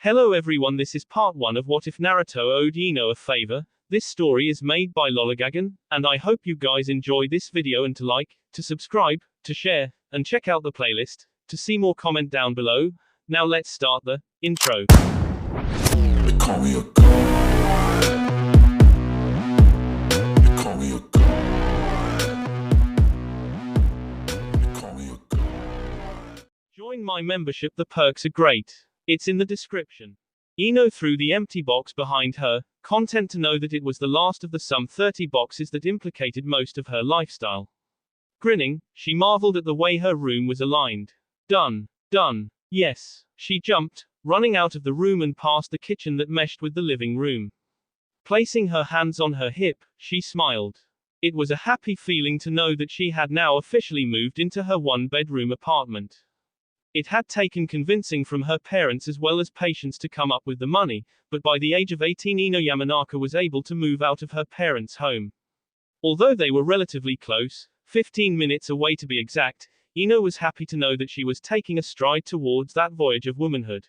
Hello everyone, this is part 1 of What If Naruto Owed Ino a Favor. This story is made by Lolligaggin, and I hope you guys enjoy this video and to like, to subscribe, to share, and check out the playlist, to see more comment down below. Now let's start the intro. They call me a god. They call me a god. They call me a god. Join my membership, the perks are great. It's in the description. Ino threw the empty box behind her, content to know that it was the last of the some 30 boxes that implicated most of her lifestyle. Grinning, she marveled at the way her room was aligned. Done. Done. Yes. She jumped, running out of the room and past the kitchen that meshed with the living room. Placing her hands on her hip, she smiled. It was a happy feeling to know that she had now officially moved into her one-bedroom apartment. It had taken convincing from her parents as well as patience to come up with the money, but by the age of 18 Ino Yamanaka was able to move out of her parents' home. Although they were relatively close, 15 minutes away to be exact, Ino was happy to know that she was taking a stride towards that voyage of womanhood.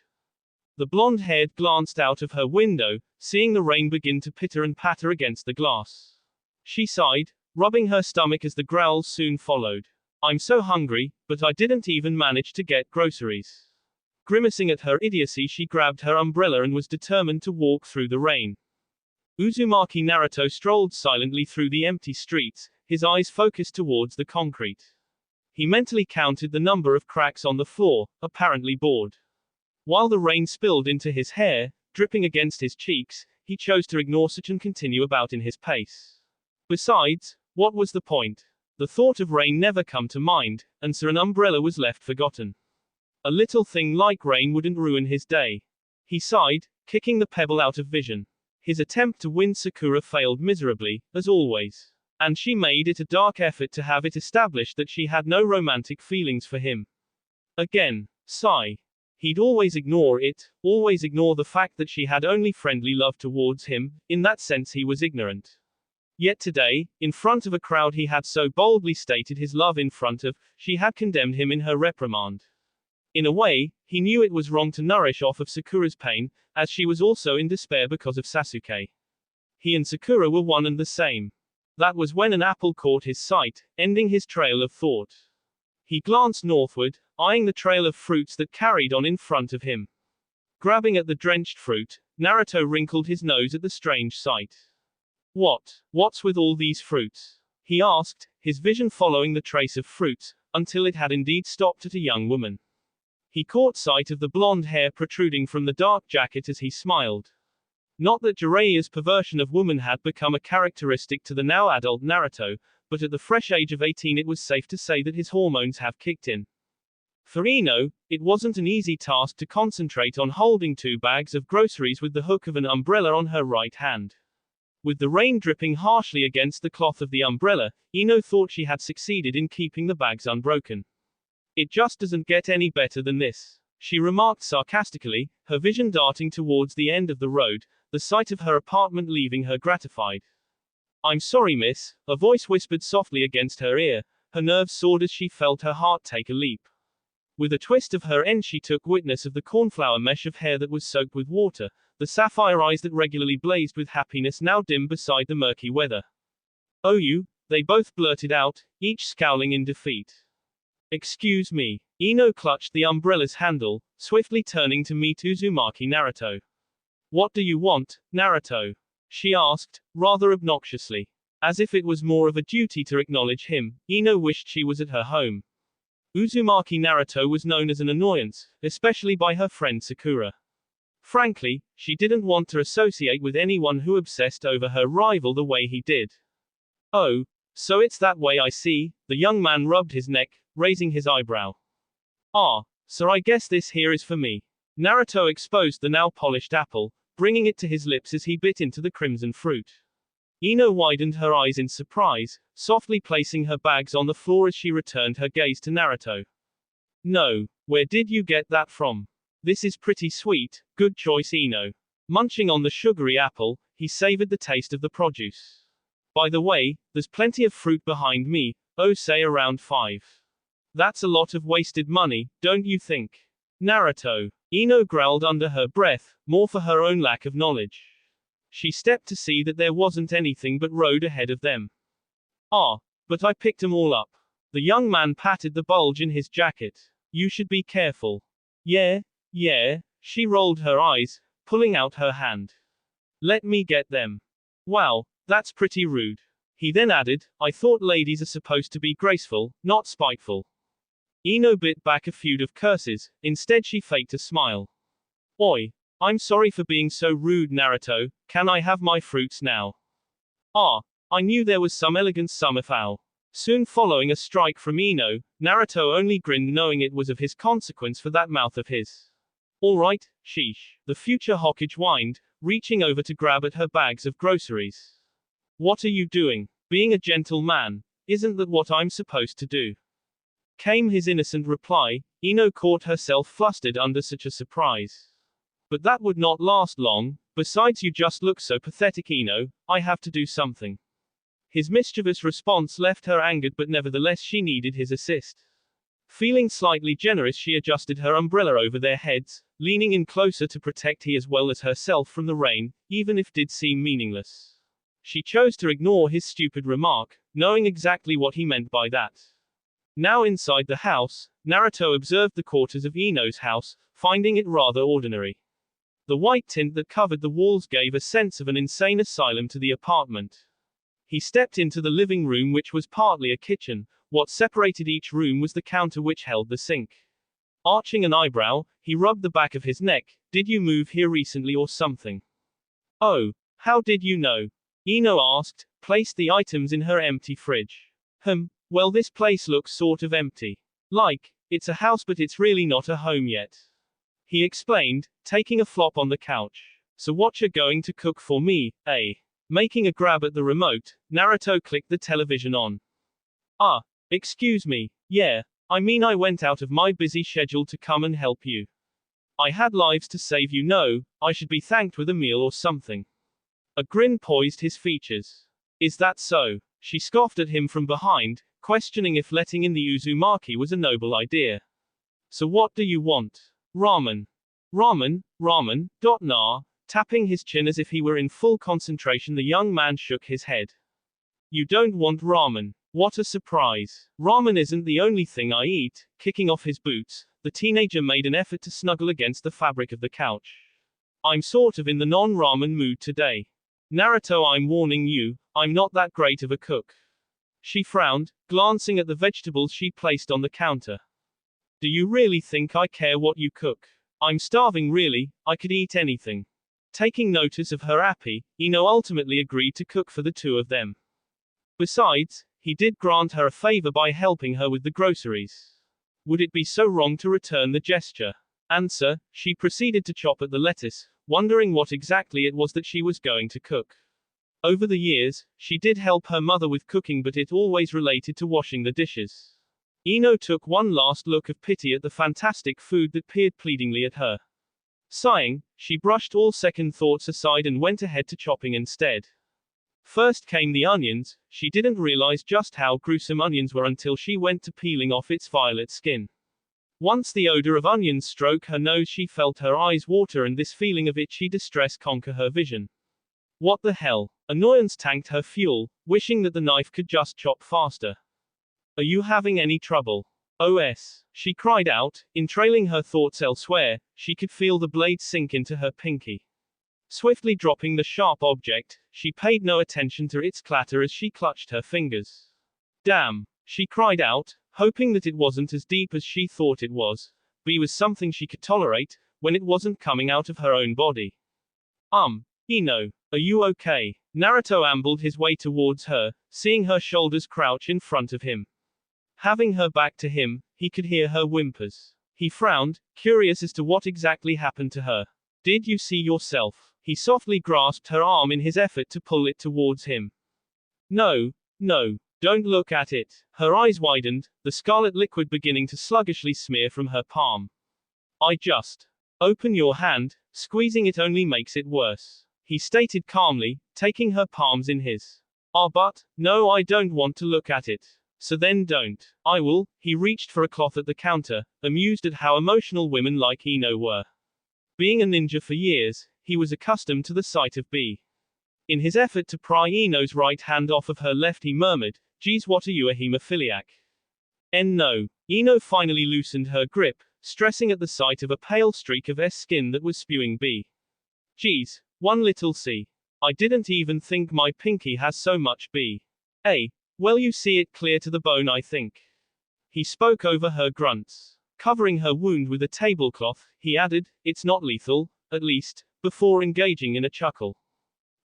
The blonde-haired glanced out of her window, seeing the rain begin to pitter and patter against the glass. She sighed, rubbing her stomach as the growls soon followed. I'm so hungry, but I didn't even manage to get groceries. Grimacing at her idiocy, she grabbed her umbrella and was determined to walk through the rain. Uzumaki Naruto strolled silently through the empty streets, his eyes focused towards the concrete. He mentally counted the number of cracks on the floor, apparently bored. While the rain spilled into his hair, dripping against his cheeks, he chose to ignore such and continue about in his pace. Besides, what was the point? The thought of rain never come to mind, and so an umbrella was left forgotten. A little thing like rain wouldn't ruin his day. He sighed, kicking the pebble out of vision. His attempt to win Sakura failed miserably, as always. And she made it a dark effort to have it established that she had no romantic feelings for him. Again. Sigh. He'd always ignore it, always ignore the fact that she had only friendly love towards him. In that sense he was ignorant. Yet today, in front of a crowd he had so boldly stated his love in front of, she had condemned him in her reprimand. In a way, he knew it was wrong to nourish off of Sakura's pain, as she was also in despair because of Sasuke. He and Sakura were one and the same. That was when an apple caught his sight, ending his trail of thought. He glanced northward, eyeing the trail of fruits that carried on in front of him. Grabbing at the drenched fruit, Naruto wrinkled his nose at the strange sight. What's with all these fruits? He asked, his vision following the trace of fruits, until it had indeed stopped at a young woman. He caught sight of the blonde hair protruding from the dark jacket as he smiled. Not that Jiraiya's perversion of woman had become a characteristic to the now adult Naruto, but at the fresh age of 18 it was safe to say that his hormones have kicked in. For Ino, it wasn't an easy task to concentrate on holding 2 bags of groceries with the hook of an umbrella on her right hand. With the rain dripping harshly against the cloth of the umbrella, Ino thought she had succeeded in keeping the bags unbroken. It just doesn't get any better than this, she remarked sarcastically, her vision darting towards the end of the road, the sight of her apartment leaving her gratified. I'm sorry, miss, a voice whispered softly against her ear. Her nerves soared as she felt her heart take a leap. With a twist of her end she took witness of the cornflower mesh of hair that was soaked with water, the sapphire eyes that regularly blazed with happiness now dim beside the murky weather. Oh you, they both blurted out, each scowling in defeat. Excuse me. Ino clutched the umbrella's handle, swiftly turning to meet Uzumaki Naruto. What do you want, Naruto? She asked, rather obnoxiously. As if it was more of a duty to acknowledge him, Ino wished she was at her home. Uzumaki Naruto was known as an annoyance, especially by her friend Sakura. Frankly, she didn't want to associate with anyone who obsessed over her rival the way he did. Oh, so it's that way I see, the young man rubbed his neck, raising his eyebrow. Ah, so I guess this here is for me. Naruto exposed the now polished apple, bringing it to his lips as he bit into the crimson fruit. Ino widened her eyes in surprise, softly placing her bags on the floor as she returned her gaze to Naruto. No, where did you get that from? This is pretty sweet, good choice Ino. Munching on the sugary apple, he savored the taste of the produce. By the way, there's plenty of fruit behind me, oh say around 5. That's a lot of wasted money, don't you think? Naruto. Ino growled under her breath, more for her own lack of knowledge. She stepped to see that there wasn't anything but road ahead of them. Ah, but I picked 'em all up. The young man patted the bulge in his jacket. You should be careful. Yeah, she rolled her eyes, pulling out her hand. Let me get them. Wow, that's pretty rude. He then added, I thought ladies are supposed to be graceful, not spiteful. Ino bit back a feud of curses, instead she faked a smile. Oi, I'm sorry for being so rude, Naruto, can I have my fruits now? Ah, I knew there was some elegance somehow. Soon following a strike from Ino, Naruto only grinned knowing it was of his consequence for that mouth of his. Alright, sheesh. The future Hokage whined, reaching over to grab at her bags of groceries. What are you doing? Being a gentle man, isn't that what I'm supposed to do? Came his innocent reply. Ino caught herself flustered under such a surprise. But that would not last long, besides you just look so pathetic, Ino, I have to do something. His mischievous response left her angered, but nevertheless she needed his assist. Feeling slightly generous, she adjusted her umbrella over their heads, leaning in closer to protect he as well as herself from the rain, even if it did seem meaningless. She chose to ignore his stupid remark, knowing exactly what he meant by that. Now inside the house, Naruto observed the quarters of Ino's house, finding it rather ordinary. The white tint that covered the walls gave a sense of an insane asylum to the apartment. He stepped into the living room, which was partly a kitchen. What separated each room was the counter which held the sink. Arching an eyebrow, he rubbed the back of his neck. Did you move here recently or something? Oh, how did you know? Ino asked, placed the items in her empty fridge. Well, this place looks sort of empty. Like, it's a house but it's really not a home yet. He explained, taking a flop on the couch. So what you're going to cook for me, eh? Making a grab at the remote, Naruto clicked the television on. Ah, excuse me, yeah, I mean I went out of my busy schedule to come and help you. I had lives to save, you know, I should be thanked with a meal or something. A grin poised his features. Is that so? She scoffed at him from behind, questioning if letting in the Uzumaki was a noble idea. So what do you want? Ramen. Nah. Tapping his chin as if he were in full concentration, the young man shook his head. You don't want ramen. What a surprise. Ramen isn't the only thing I eat. Kicking off his boots, the teenager made an effort to snuggle against the fabric of the couch. I'm sort of in the non-ramen mood today. Naruto, I'm warning you, I'm not that great of a cook. She frowned, glancing at the vegetables she placed on the counter. Do you really think I care what you cook? I'm starving really, I could eat anything. Taking notice of her appy, Ino ultimately agreed to cook for the two of them. Besides, he did grant her a favor by helping her with the groceries. Would it be so wrong to return the gesture? Answer, she proceeded to chop at the lettuce, wondering what exactly it was that she was going to cook. Over the years, she did help her mother with cooking, but it always related to washing the dishes. Ino took one last look of pity at the fantastic food that peered pleadingly at her. Sighing, she brushed all second thoughts aside and went ahead to chopping instead. First came the onions. She didn't realize just how gruesome onions were until she went to peeling off its violet skin. Once the odor of onions struck her nose, she felt her eyes water and this feeling of itchy distress conquer her vision. What the hell? Annoyance tanked her fuel, wishing that the knife could just chop faster. Are you having any trouble? OS. She cried out, entrailing her thoughts elsewhere. She could feel the blade sink into her pinky. Swiftly dropping the sharp object, she paid no attention to its clatter as she clutched her fingers. Damn. She cried out, hoping that it wasn't as deep as she thought it was. B was something she could tolerate, when it wasn't coming out of her own body. Ino, are you okay? Naruto ambled his way towards her, seeing her shoulders crouch in front of him. Having her back to him, he could hear her whimpers. He frowned, curious as to what exactly happened to her. Did you see yourself? He softly grasped her arm in his effort to pull it towards him. No, don't look at it. Her eyes widened, the scarlet liquid beginning to sluggishly smear from her palm. Open your hand, squeezing it only makes it worse. He stated calmly, taking her palms in his. But, no, I don't want to look at it. So then don't. I will. He reached for a cloth at the counter, amused at how emotional women like Ino were. Being a ninja for years, he was accustomed to the sight of B. In his effort to pry Ino's right hand off of her left, he murmured, "Geez, what are you, a hemophiliac?" No. Ino finally loosened her grip, stressing at the sight of a pale streak of S skin that was spewing B. "Geez, one little C. I didn't even think my pinky has so much B. A. Well, you see it clear to the bone, I think." He spoke over her grunts. Covering her wound with a tablecloth, he added, "It's not lethal, at least," before engaging in a chuckle.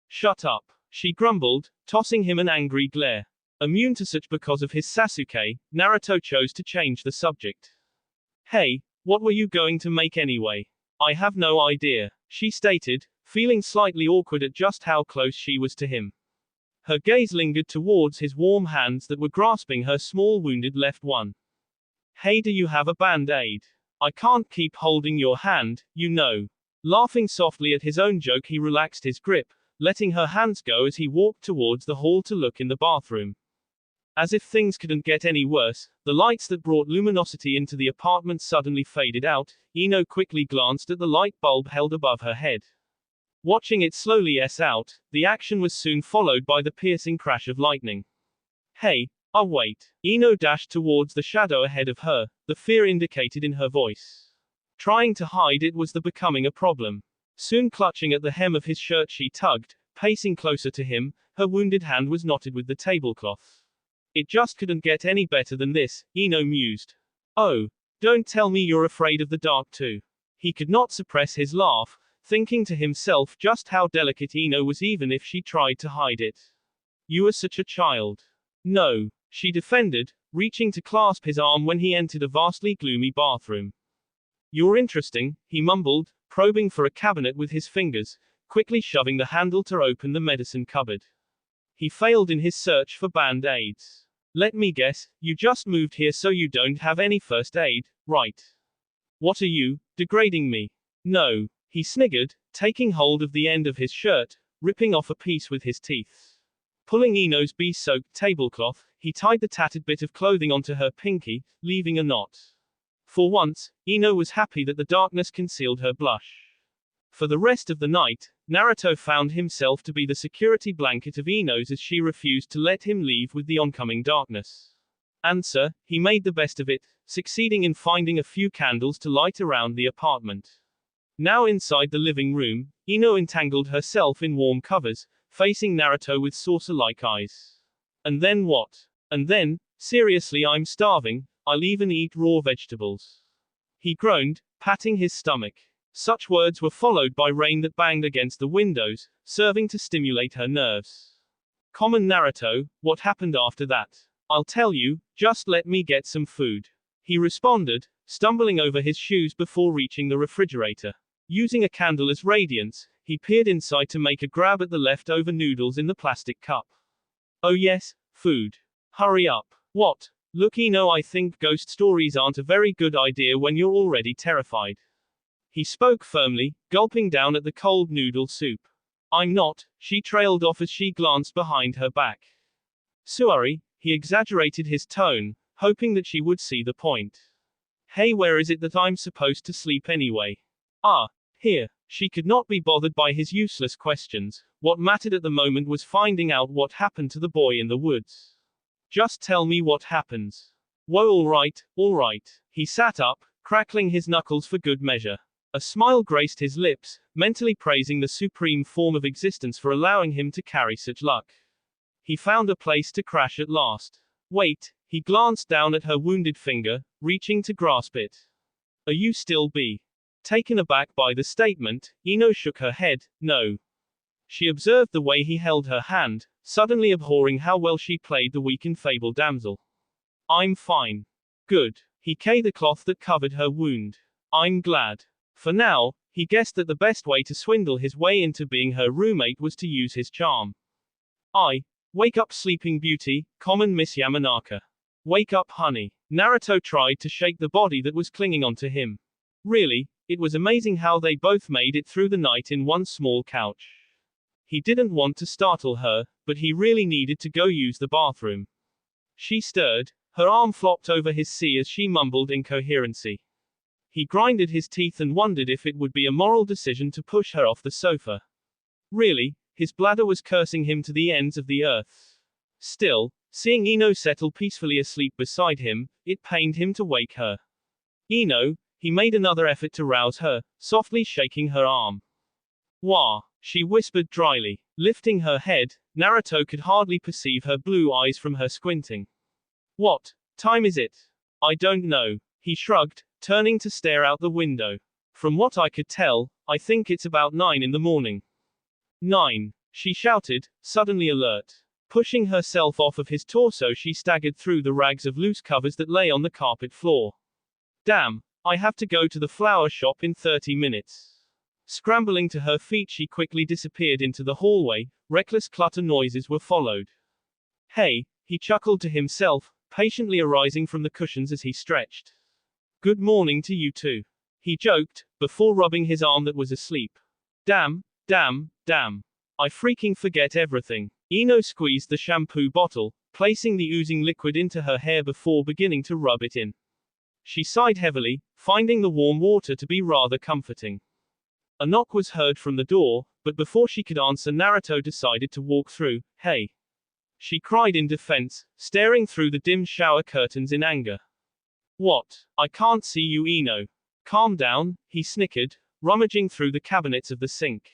"Shut up," she grumbled, tossing him an angry glare. Immune to such because of his Sasuke, Naruto chose to change the subject. "Hey, what were you going to make anyway?" "I have no idea," she stated, feeling slightly awkward at just how close she was to him. Her gaze lingered towards his warm hands that were grasping her small wounded left one. "Hey, do you have a band-aid? I can't keep holding your hand, you know." Laughing softly at his own joke, he relaxed his grip, letting her hands go as he walked towards the hall to look in the bathroom. As if things couldn't get any worse, the lights that brought luminosity into the apartment suddenly faded out. Ino quickly glanced at the light bulb held above her head. Watching it slowly out, the action was soon followed by the piercing crash of lightning. "Hey, wait." Ino dashed towards the shadow ahead of her, the fear indicated in her voice. Trying to hide it was becoming a problem. Soon clutching at the hem of his shirt, she tugged, pacing closer to him. Her wounded hand was knotted with the tablecloth. "It just couldn't get any better than this," Ino mused. "Oh, don't tell me you're afraid of the dark too." He could not suppress his laugh, thinking to himself just how delicate Ino was even if she tried to hide it. "You are such a child." "No," she defended, reaching to clasp his arm when he entered a vastly gloomy bathroom. "You're interesting," he mumbled, probing for a cabinet with his fingers, quickly shoving the handle to open the medicine cupboard. He failed in his search for band-aids. "Let me guess, you just moved here so you don't have any first aid, right? What are you, degrading me?" "No," he sniggered, taking hold of the end of his shirt, ripping off a piece with his teeth. Pulling Ino's bee-soaked tablecloth, he tied the tattered bit of clothing onto her pinky, leaving a knot. For once, Ino was happy that the darkness concealed her blush. For the rest of the night, Naruto found himself to be the security blanket of Ino's as she refused to let him leave with the oncoming darkness. Answer, he made the best of it, succeeding in finding a few candles to light around the apartment. Now inside the living room, Ino entangled herself in warm covers, facing Naruto with saucer-like eyes. "And then what?" "And then, seriously, I'm starving, I'll even eat raw vegetables." He groaned, patting his stomach. Such words were followed by rain that banged against the windows, serving to stimulate her nerves. "Common Naruto, what happened after that?" "I'll tell you, just let me get some food," he responded, stumbling over his shoes before reaching the refrigerator. Using a candle as radiance, he peered inside to make a grab at the leftover noodles in the plastic cup. "Oh yes, food. Hurry up." "What?" "Look, Ino, I think ghost stories aren't a very good idea when you're already terrified." He spoke firmly, gulping down at the cold noodle soup. "I'm not," she trailed off as she glanced behind her back. "Sorry," he exaggerated his tone, hoping that she would see the point. "Hey, where is it that I'm supposed to sleep anyway?" "Ah, here." She could not be bothered by his useless questions. What mattered at the moment was finding out what happened to the boy in the woods. "Just tell me what happens." "Whoa, all right. He sat up, crackling his knuckles for good measure. A smile graced his lips, mentally praising the supreme form of existence for allowing him to carry such luck. He found a place to crash at last. "Wait," he glanced down at her wounded finger, reaching to grasp it. "Are you still B?" Taken aback by the statement, Ino shook her head, "No." She observed the way he held her hand, suddenly abhorring how well she played the weak and feeble damsel. "I'm fine." "Good." He kayed the cloth that covered her wound. "I'm glad." For now, he guessed that the best way to swindle his way into being her roommate was to use his charm. Wake up, sleeping beauty, common Miss Yamanaka. Wake up, honey." Naruto tried to shake the body that was clinging onto him. Really, it was amazing how they both made it through the night in one small couch. He didn't want to startle her, but he really needed to go use the bathroom. She stirred. Her arm flopped over his C as she mumbled incoherency. He grinded his teeth and wondered if it would be a moral decision to push her off the sofa. Really, his bladder was cursing him to the ends of the earth. Still, seeing Ino settle peacefully asleep beside him, it pained him to wake her. Ino, he made another effort to rouse her, softly shaking her arm. Wah, she whispered dryly. Lifting her head, Naruto could hardly perceive her blue eyes from her squinting. What time is it? I don't know. He shrugged, turning to stare out the window. From what I could tell, I think it's about 9 in the morning. 9, she shouted, suddenly alert. Pushing herself off of his torso, she staggered through the rags of loose covers that lay on the carpet floor. Damn, I have to go to the flower shop in 30 minutes. Scrambling to her feet, she quickly disappeared into the hallway. Reckless clutter noises were followed. Hey, he chuckled to himself, patiently arising from the cushions as he stretched. Good morning to you too. He joked, before rubbing his arm that was asleep. Damn, damn, damn. I freaking forget everything. Ino squeezed the shampoo bottle, placing the oozing liquid into her hair before beginning to rub it in. She sighed heavily, finding the warm water to be rather comforting. A knock was heard from the door, but before she could answer, Naruto decided to walk through. Hey! She cried in defense, staring through the dim shower curtains in anger. What? I can't see you, Ino. Calm down, he snickered, rummaging through the cabinets of the sink.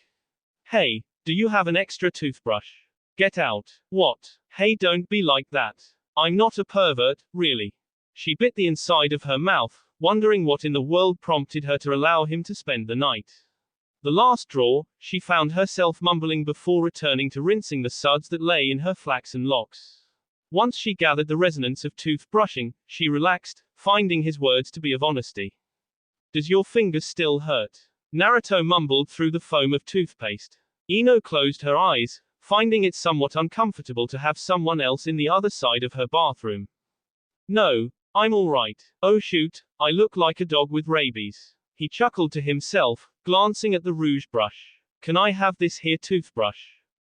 Hey, do you have an extra toothbrush? Get out. What? Hey, don't be like that. I'm not a pervert, really. She bit the inside of her mouth, wondering what in the world prompted her to allow him to spend the night. The last drawer, she found herself mumbling before returning to rinsing the suds that lay in her flaxen locks. Once she gathered the resonance of toothbrushing, she relaxed, finding his words to be of honesty. Does your fingers still hurt? Naruto mumbled through the foam of toothpaste. Ino closed her eyes, finding it somewhat uncomfortable to have someone else in the other side of her bathroom. No, I'm alright. Oh shoot, I look like a dog with rabies. He chuckled to himself, glancing at the rouge brush. Can I have this here toothbrush?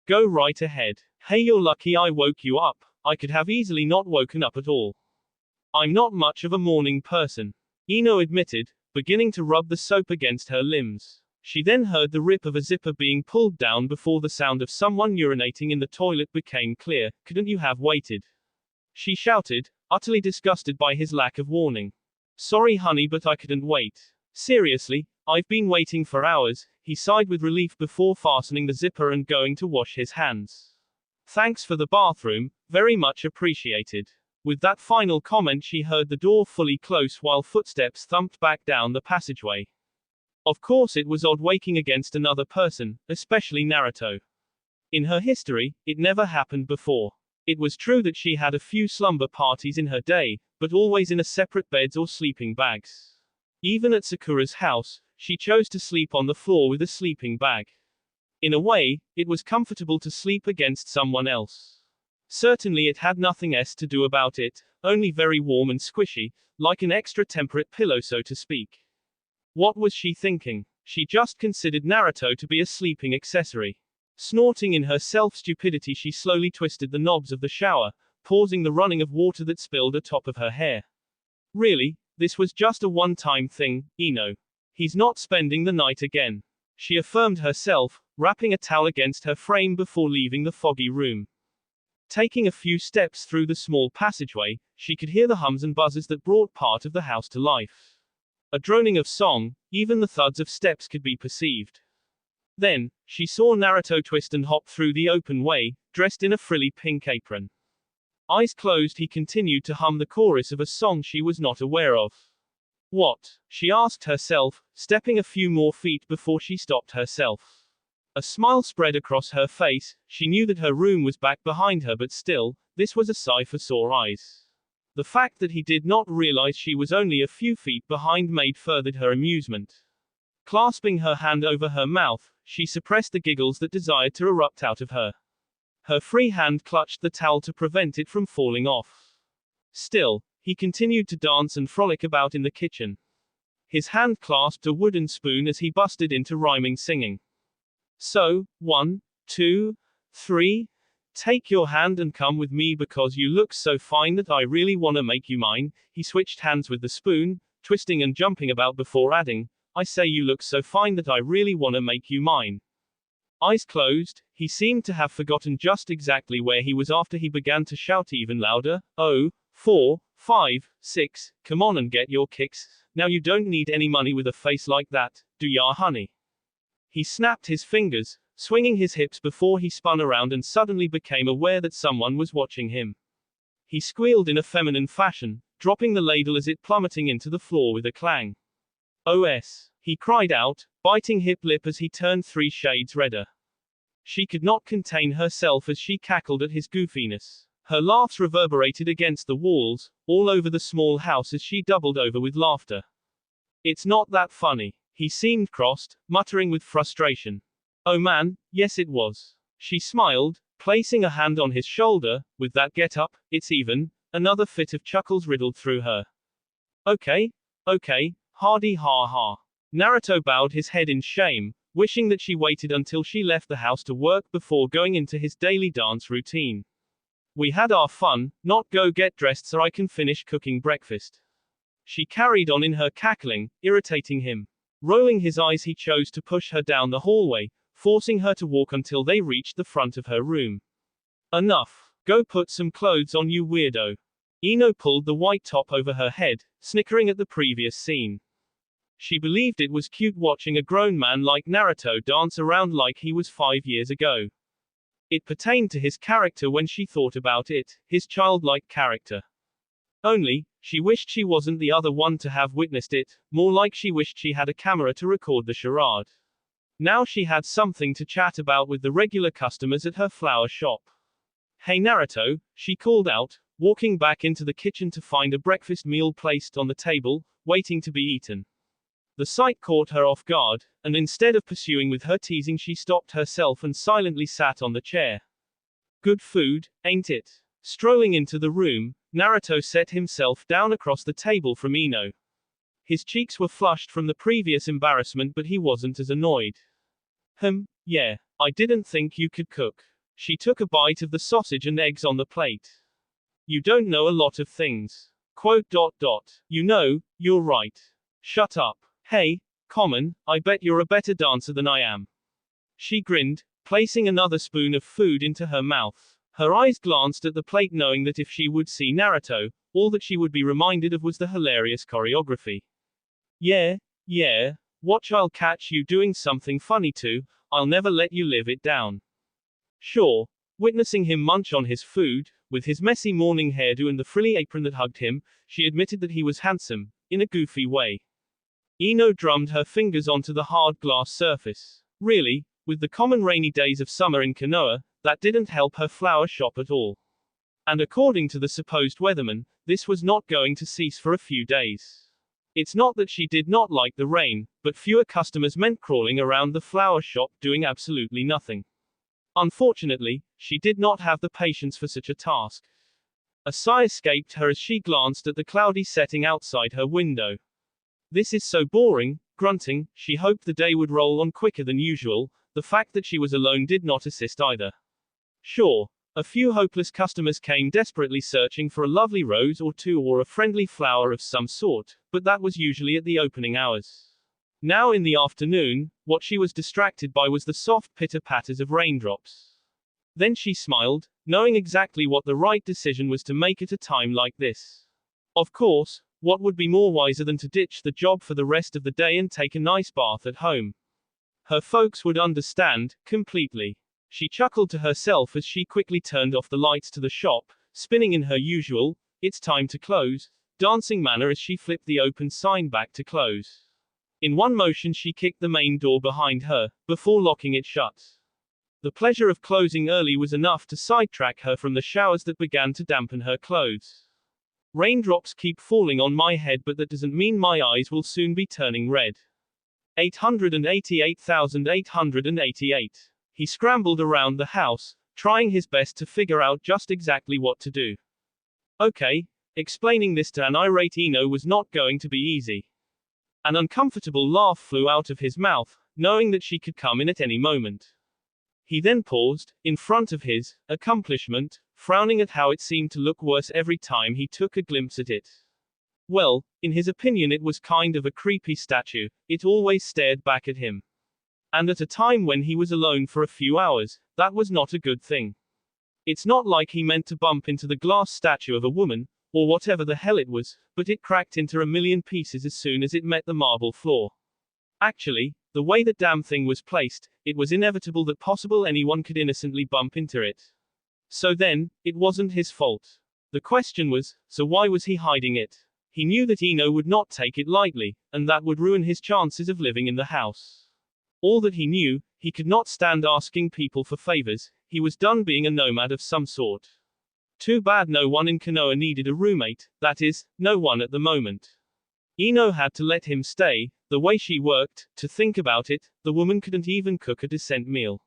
Go right ahead. Hey, you're lucky I woke you up. I could have easily not woken up at all. I'm not much of a morning person, Ino admitted, beginning to rub the soap against her limbs. She then heard the rip of a zipper being pulled down before the sound of someone urinating in the toilet became clear. Couldn't you have waited? She shouted, utterly disgusted by his lack of warning. Sorry honey, but I couldn't wait. Seriously, I've been waiting for hours, he sighed with relief before fastening the zipper and going to wash his hands. Thanks for the bathroom, very much appreciated. With that final comment, she heard the door fully close while footsteps thumped back down the passageway. Of course it was odd waking against another person, especially Naruto. In her history, it never happened before. It was true that she had a few slumber parties in her day, but always in a separate beds or sleeping bags. Even at Sakura's house, she chose to sleep on the floor with a sleeping bag. In a way, it was comfortable to sleep against someone else. Certainly it had nothing else to do about it, only very warm and squishy, like an extra temperate pillow so to speak. What was she thinking? She just considered Naruto to be a sleeping accessory. Snorting in her self-stupidity, she slowly twisted the knobs of the shower, pausing the running of water that spilled atop of her hair. Really, this was just a one-time thing, Ino. He's not spending the night again. She affirmed herself, wrapping a towel against her frame before leaving the foggy room. Taking a few steps through the small passageway, she could hear the hums and buzzes that brought part of the house to life. A droning of song, even the thuds of steps could be perceived. Then, she saw Naruto twist and hop through the open way, dressed in a frilly pink apron. Eyes closed, he continued to hum the chorus of a song she was not aware of. What? She asked herself, stepping a few more feet before she stopped herself. A smile spread across her face. She knew that her room was back behind her, but still, this was a sigh for sore eyes. The fact that he did not realize she was only a few feet behind made furthered her amusement. Clasping her hand over her mouth, she suppressed the giggles that desired to erupt out of her. Her free hand clutched the towel to prevent it from falling off. Still, he continued to dance and frolic about in the kitchen. His hand clasped a wooden spoon as he busted into rhyming singing. So, 1, 2, 3, Take your hand and come with me because you look so fine that I really wanna make you mine. He switched hands with the spoon, twisting and jumping about before adding, I say you look so fine that I really wanna make you mine. Eyes closed, he seemed to have forgotten just exactly where he was after he began to shout even louder, oh, 4, 5, 6, come on and get your kicks, now you don't need any money with a face like that, do ya honey? He snapped his fingers, swinging his hips before he spun around and suddenly became aware that someone was watching him. He squealed in a feminine fashion, dropping the ladle as it plummeting into the floor with a clang. OS, he cried out, biting hip lip as he turned 3 shades redder. She could not contain herself as she cackled at his goofiness. Her laughs reverberated against the walls, all over the small house as she doubled over with laughter. It's not that funny. He seemed crossed, muttering with frustration. Oh man, yes it was. She smiled, placing a hand on his shoulder, with that get up, it's even, another fit of chuckles riddled through her. Okay, hardy ha ha. Naruto bowed his head in shame, wishing that she waited until she left the house to work before going into his daily dance routine. We had our fun, not go get dressed so I can finish cooking breakfast. She carried on in her cackling, irritating him. Rolling his eyes, he chose to push her down the hallway, forcing her to walk until they reached the front of her room. Enough. Go put some clothes on, you weirdo. Ino pulled the white top over her head, snickering at the previous scene. She believed it was cute watching a grown man like Naruto dance around like he was 5 years ago. It pertained to his character when she thought about it, his childlike character. Only, she wished she wasn't the other one to have witnessed it, more like she wished she had a camera to record the charade. Now she had something to chat about with the regular customers at her flower shop. Hey Naruto, she called out, walking back into the kitchen to find a breakfast meal placed on the table, waiting to be eaten. The sight caught her off guard, and instead of pursuing with her teasing, she stopped herself and silently sat on the chair. Good food, ain't it? Strolling into the room, Naruto set himself down across the table from Ino. His cheeks were flushed from the previous embarrassment, but he wasn't as annoyed. Yeah, I didn't think you could cook. She took a bite of the sausage and eggs on the plate. You don't know a lot of things. Quote. You know, you're right. Shut up. Hey, Common, I bet you're a better dancer than I am. She grinned, placing another spoon of food into her mouth. Her eyes glanced at the plate, knowing that if she would see Naruto, all that she would be reminded of was the hilarious choreography. Yeah, watch, I'll catch you doing something funny too, I'll never let you live it down. Sure. Witnessing him munch on his food, with his messy morning hairdo and the frilly apron that hugged him, she admitted that he was handsome, in a goofy way. Ino drummed her fingers onto the hard glass surface. Really, with the common rainy days of summer in Konoha, that didn't help her flower shop at all. And according to the supposed weatherman, this was not going to cease for a few days. It's not that she did not like the rain, but fewer customers meant crawling around the flower shop doing absolutely nothing. Unfortunately, she did not have the patience for such a task. A sigh escaped her as she glanced at the cloudy setting outside her window. This is so boring, grunting, she hoped the day would roll on quicker than usual. The fact that she was alone did not assist either. Sure, a few hopeless customers came desperately searching for a lovely rose or two or a friendly flower of some sort, but that was usually at the opening hours. Now in the afternoon, what she was distracted by was the soft pitter-patters of raindrops. Then she smiled, knowing exactly what the right decision was to make at a time like this. Of course, what would be more wiser than to ditch the job for the rest of the day and take a nice bath at home? Her folks would understand, completely. She chuckled to herself as she quickly turned off the lights to the shop, spinning in her usual, "It's time to close," dancing manner as she flipped the open sign back to close. In one motion she kicked the main door behind her, before locking it shut. The pleasure of closing early was enough to sidetrack her from the showers that began to dampen her clothes. Raindrops keep falling on my head, but that doesn't mean my eyes will soon be turning red. 888,888. He scrambled around the house, trying his best to figure out just exactly what to do. Okay, explaining this to an irate Ino was not going to be easy. An uncomfortable laugh flew out of his mouth, knowing that she could come in at any moment. He then paused, in front of his accomplishment, frowning at how it seemed to look worse every time he took a glimpse at it. Well, in his opinion it was kind of a creepy statue, it always stared back at him. And at a time when he was alone for a few hours, that was not a good thing. It's not like he meant to bump into the glass statue of a woman, or whatever the hell it was, but it cracked into a million pieces as soon as it met the marble floor. Actually, the way that damn thing was placed, it was inevitable that possible anyone could innocently bump into it. So then, it wasn't his fault. The question was, so why was he hiding it? He knew that Ino would not take it lightly, and that would ruin his chances of living in the house. All that he knew, he could not stand asking people for favors, he was done being a nomad of some sort. Too bad no one in Konoha needed a roommate, that is, no one at the moment. Ino had to let him stay, the way she worked, to think about it, the woman couldn't even cook a decent meal.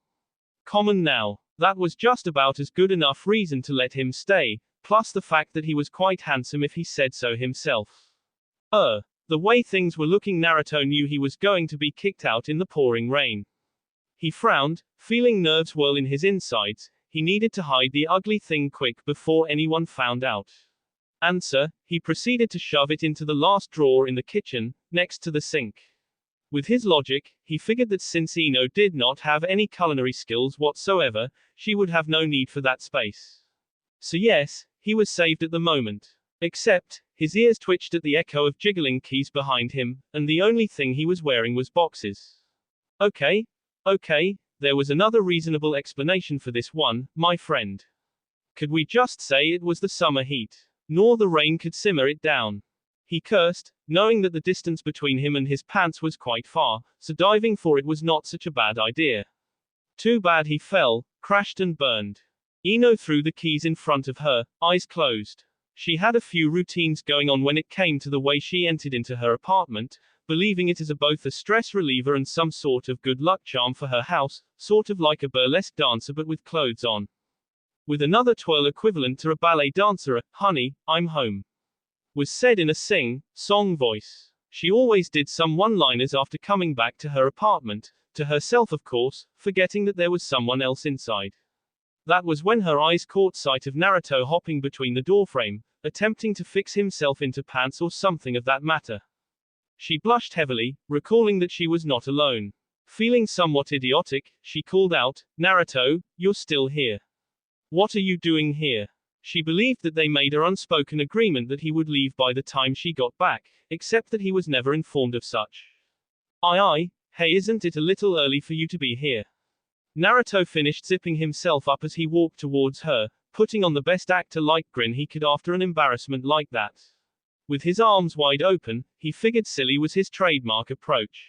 Common now. That was just about as good enough reason to let him stay, plus the fact that he was quite handsome if he said so himself. The way things were looking, Naruto knew he was going to be kicked out in the pouring rain. He frowned, feeling nerves whirl in his insides. He needed to hide the ugly thing quick before anyone found out. Answer, he proceeded to shove it into the last drawer in the kitchen, next to the sink. With his logic, he figured that since Ino did not have any culinary skills whatsoever, she would have no need for that space. So yes, he was saved at the moment. Except, his ears twitched at the echo of jiggling keys behind him, and the only thing he was wearing was boxes. Okay, there was another reasonable explanation for this one, my friend. Could we just say it was the summer heat? Nor the rain could simmer it down. He cursed, knowing that the distance between him and his pants was quite far, so diving for it was not such a bad idea. Too bad he fell, crashed and burned. Ino threw the keys in front of her, eyes closed. She had a few routines going on when it came to the way she entered into her apartment, believing it as both a stress reliever and some sort of good luck charm for her house, sort of like a burlesque dancer but with clothes on. With another twirl equivalent to a ballet dancer, "Honey, I'm home," was said in a sing-song voice. She always did some one-liners after coming back to her apartment, to herself of course, forgetting that there was someone else inside. That was when her eyes caught sight of Naruto hopping between the doorframe, attempting to fix himself into pants or something of that matter. She blushed heavily, recalling that she was not alone. Feeling somewhat idiotic, she called out, "Naruto, you're still here. What are you doing here?" She believed that they made an unspoken agreement that he would leave by the time she got back, except that he was never informed of such. Hey, isn't it a little early for you to be here?" Naruto finished zipping himself up as he walked towards her, putting on the best actor-like grin he could after an embarrassment like that. With his arms wide open, he figured silly was his trademark approach.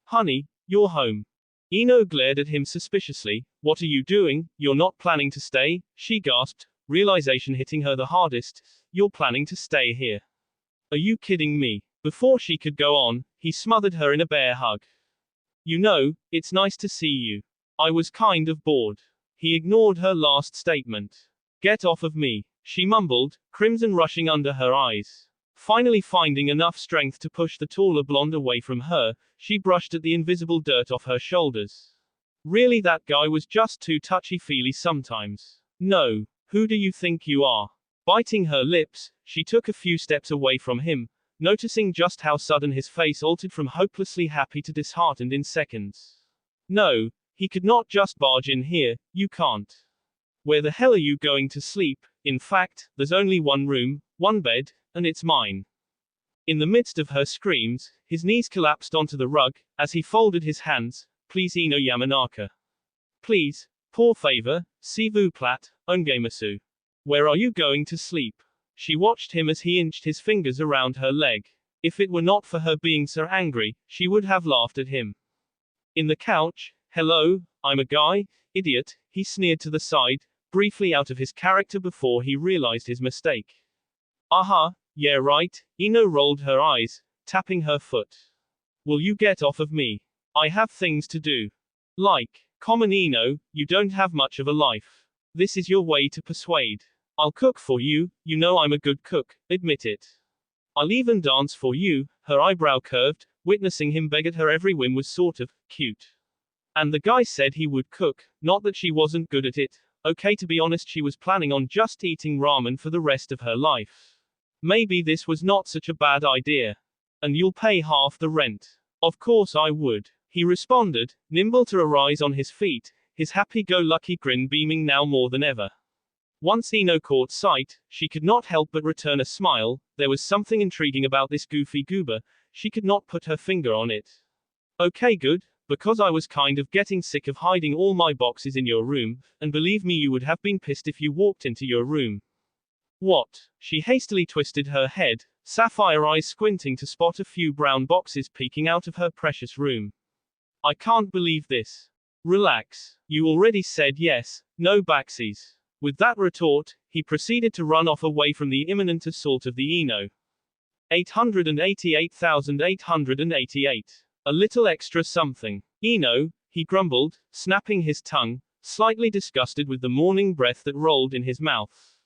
"Honey, you're home." Ino glared at him suspiciously. "What are you doing? You're not planning to stay?" she gasped, realization hitting her the hardest. "You're planning to stay here? Are you kidding me?" Before she could go on, he smothered her in a bear hug. "You know, it's nice to see you. I was kind of bored." He ignored her last statement. "Get off of me," she mumbled, crimson rushing under her eyes. Finally finding enough strength to push the taller blonde away from her, she brushed at the invisible dirt off her shoulders. Really, that guy was just too touchy-feely sometimes. "No. Who do you think you are?" Biting her lips, she took a few steps away from him, noticing just how sudden his face altered from hopelessly happy to disheartened in seconds. "No, he could not just barge in here, you can't. Where the hell are you going to sleep? In fact, there's only one room, one bed, and it's mine." In the midst of her screams, his knees collapsed onto the rug, as he folded his hands. "Please, Ino Yamanaka. Please, por favor, s'il vous plaît, ongemasu. Where are you going to sleep?" She watched him as he inched his fingers around her leg. If it were not for her being so angry, she would have laughed at him. In the couch, "Hello, I'm a guy, idiot," he sneered to the side, briefly out of his character before he realized his mistake. Yeah right," Ino rolled her eyes, tapping her foot. "Will you get off of me? I have things to do." Like, "Common Ino, you don't have much of a life. This is your way to persuade. I'll cook for you, you know I'm a good cook, admit it. I'll even dance for you." Her eyebrow curved, witnessing him beg at her every whim was sort of cute. And the guy said he would cook, not that she wasn't good at it. Okay, to be honest, she was planning on just eating ramen for the rest of her life. Maybe this was not such a bad idea. And you'll pay half the rent. Of course I would, he responded, nimble to arise on his feet, his happy-go-lucky grin beaming now more than ever. Once Ino caught sight, she could not help but return a smile. There was something intriguing about this goofy goober, she could not put her finger on it. Okay, good, because I was kind of getting sick of hiding all my boxes in your room, and believe me, you would have been pissed if you walked into your room. What? She hastily twisted her head, sapphire eyes squinting to spot a few brown boxes peeking out of her precious room. I can't believe this. Relax. You already said yes, no backsies. With that retort, he proceeded to run off away from the imminent assault of the Eno. 888,888. A little extra something. Eno, he grumbled, snapping his tongue, slightly disgusted with the morning breath that rolled in his mouth.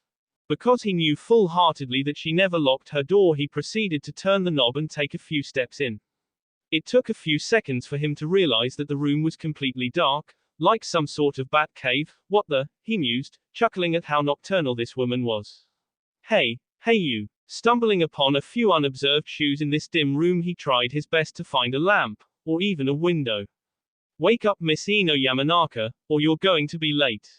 Because he knew full-heartedly that she never locked her door, he proceeded to turn the knob and take a few steps in. It took a few seconds for him to realize that the room was completely dark, like some sort of bat cave. What the? He mused, chuckling at how nocturnal this woman was. Hey you. Stumbling upon a few unobserved shoes in this dim room, he tried his best to find a lamp, or even a window. Wake up, Miss Ino Yamanaka, or you're going to be late.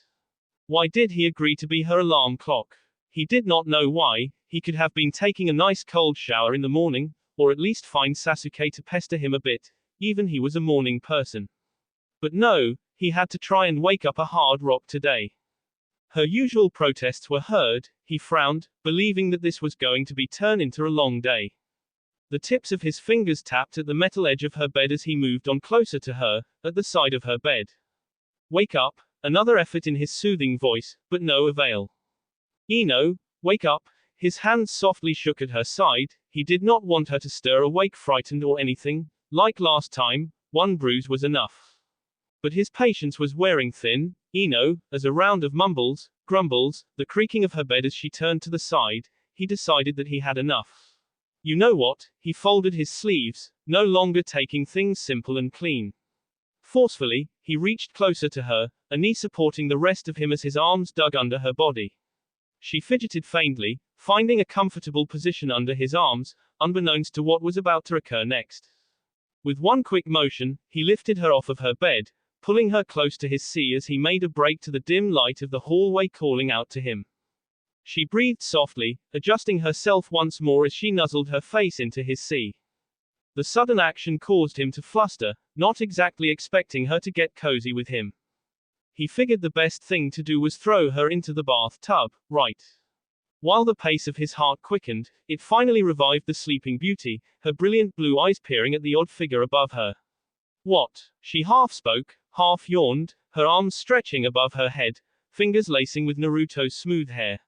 Why did he agree to be her alarm clock? He did not know why. He could have been taking a nice cold shower in the morning, or at least find Sasuke to pester him a bit, even he was a morning person. But no, he had to try and wake up a hard rock today. Her usual protests were heard. He frowned, believing that this was going to be turned into a long day. The tips of his fingers tapped at the metal edge of her bed as he moved on closer to her, at the side of her bed. Wake up, another effort in his soothing voice, but no avail. Ino, wake up. His hands softly shook at her side. He did not want her to stir awake frightened or anything. Like last time, one bruise was enough. But his patience was wearing thin. Ino, as a round of mumbles, grumbles, the creaking of her bed as she turned to the side, he decided that he had enough. You know what? He folded his sleeves, no longer taking things simple and clean. Forcefully, he reached closer to her, a knee supporting the rest of him as his arms dug under her body. She fidgeted faintly, finding a comfortable position under his arms, unbeknownst to what was about to occur next. With one quick motion, he lifted her off of her bed, pulling her close to his sea as he made a break to the dim light of the hallway, calling out to him. She breathed softly, adjusting herself once more as she nuzzled her face into his sea. The sudden action caused him to fluster, not exactly expecting her to get cozy with him. He figured the best thing to do was throw her into the bathtub, right? While the pace of his heart quickened, it finally revived the sleeping beauty, her brilliant blue eyes peering at the odd figure above her. What? She half spoke, half yawned, her arms stretching above her head, fingers lacing with Naruto's smooth hair.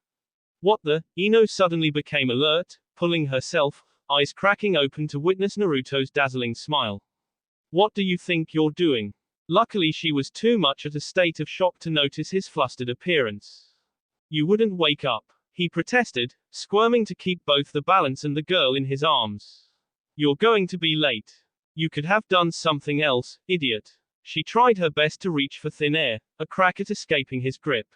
What the? Ino suddenly became alert, pulling herself, eyes cracking open to witness Naruto's dazzling smile. What do you think you're doing? Luckily she was too much at a state of shock to notice his flustered appearance. You wouldn't wake up, he protested, squirming to keep both the balance and the girl in his arms. You're going to be late. You could have done something else, idiot. She tried her best to reach for thin air, a crack at escaping his grip.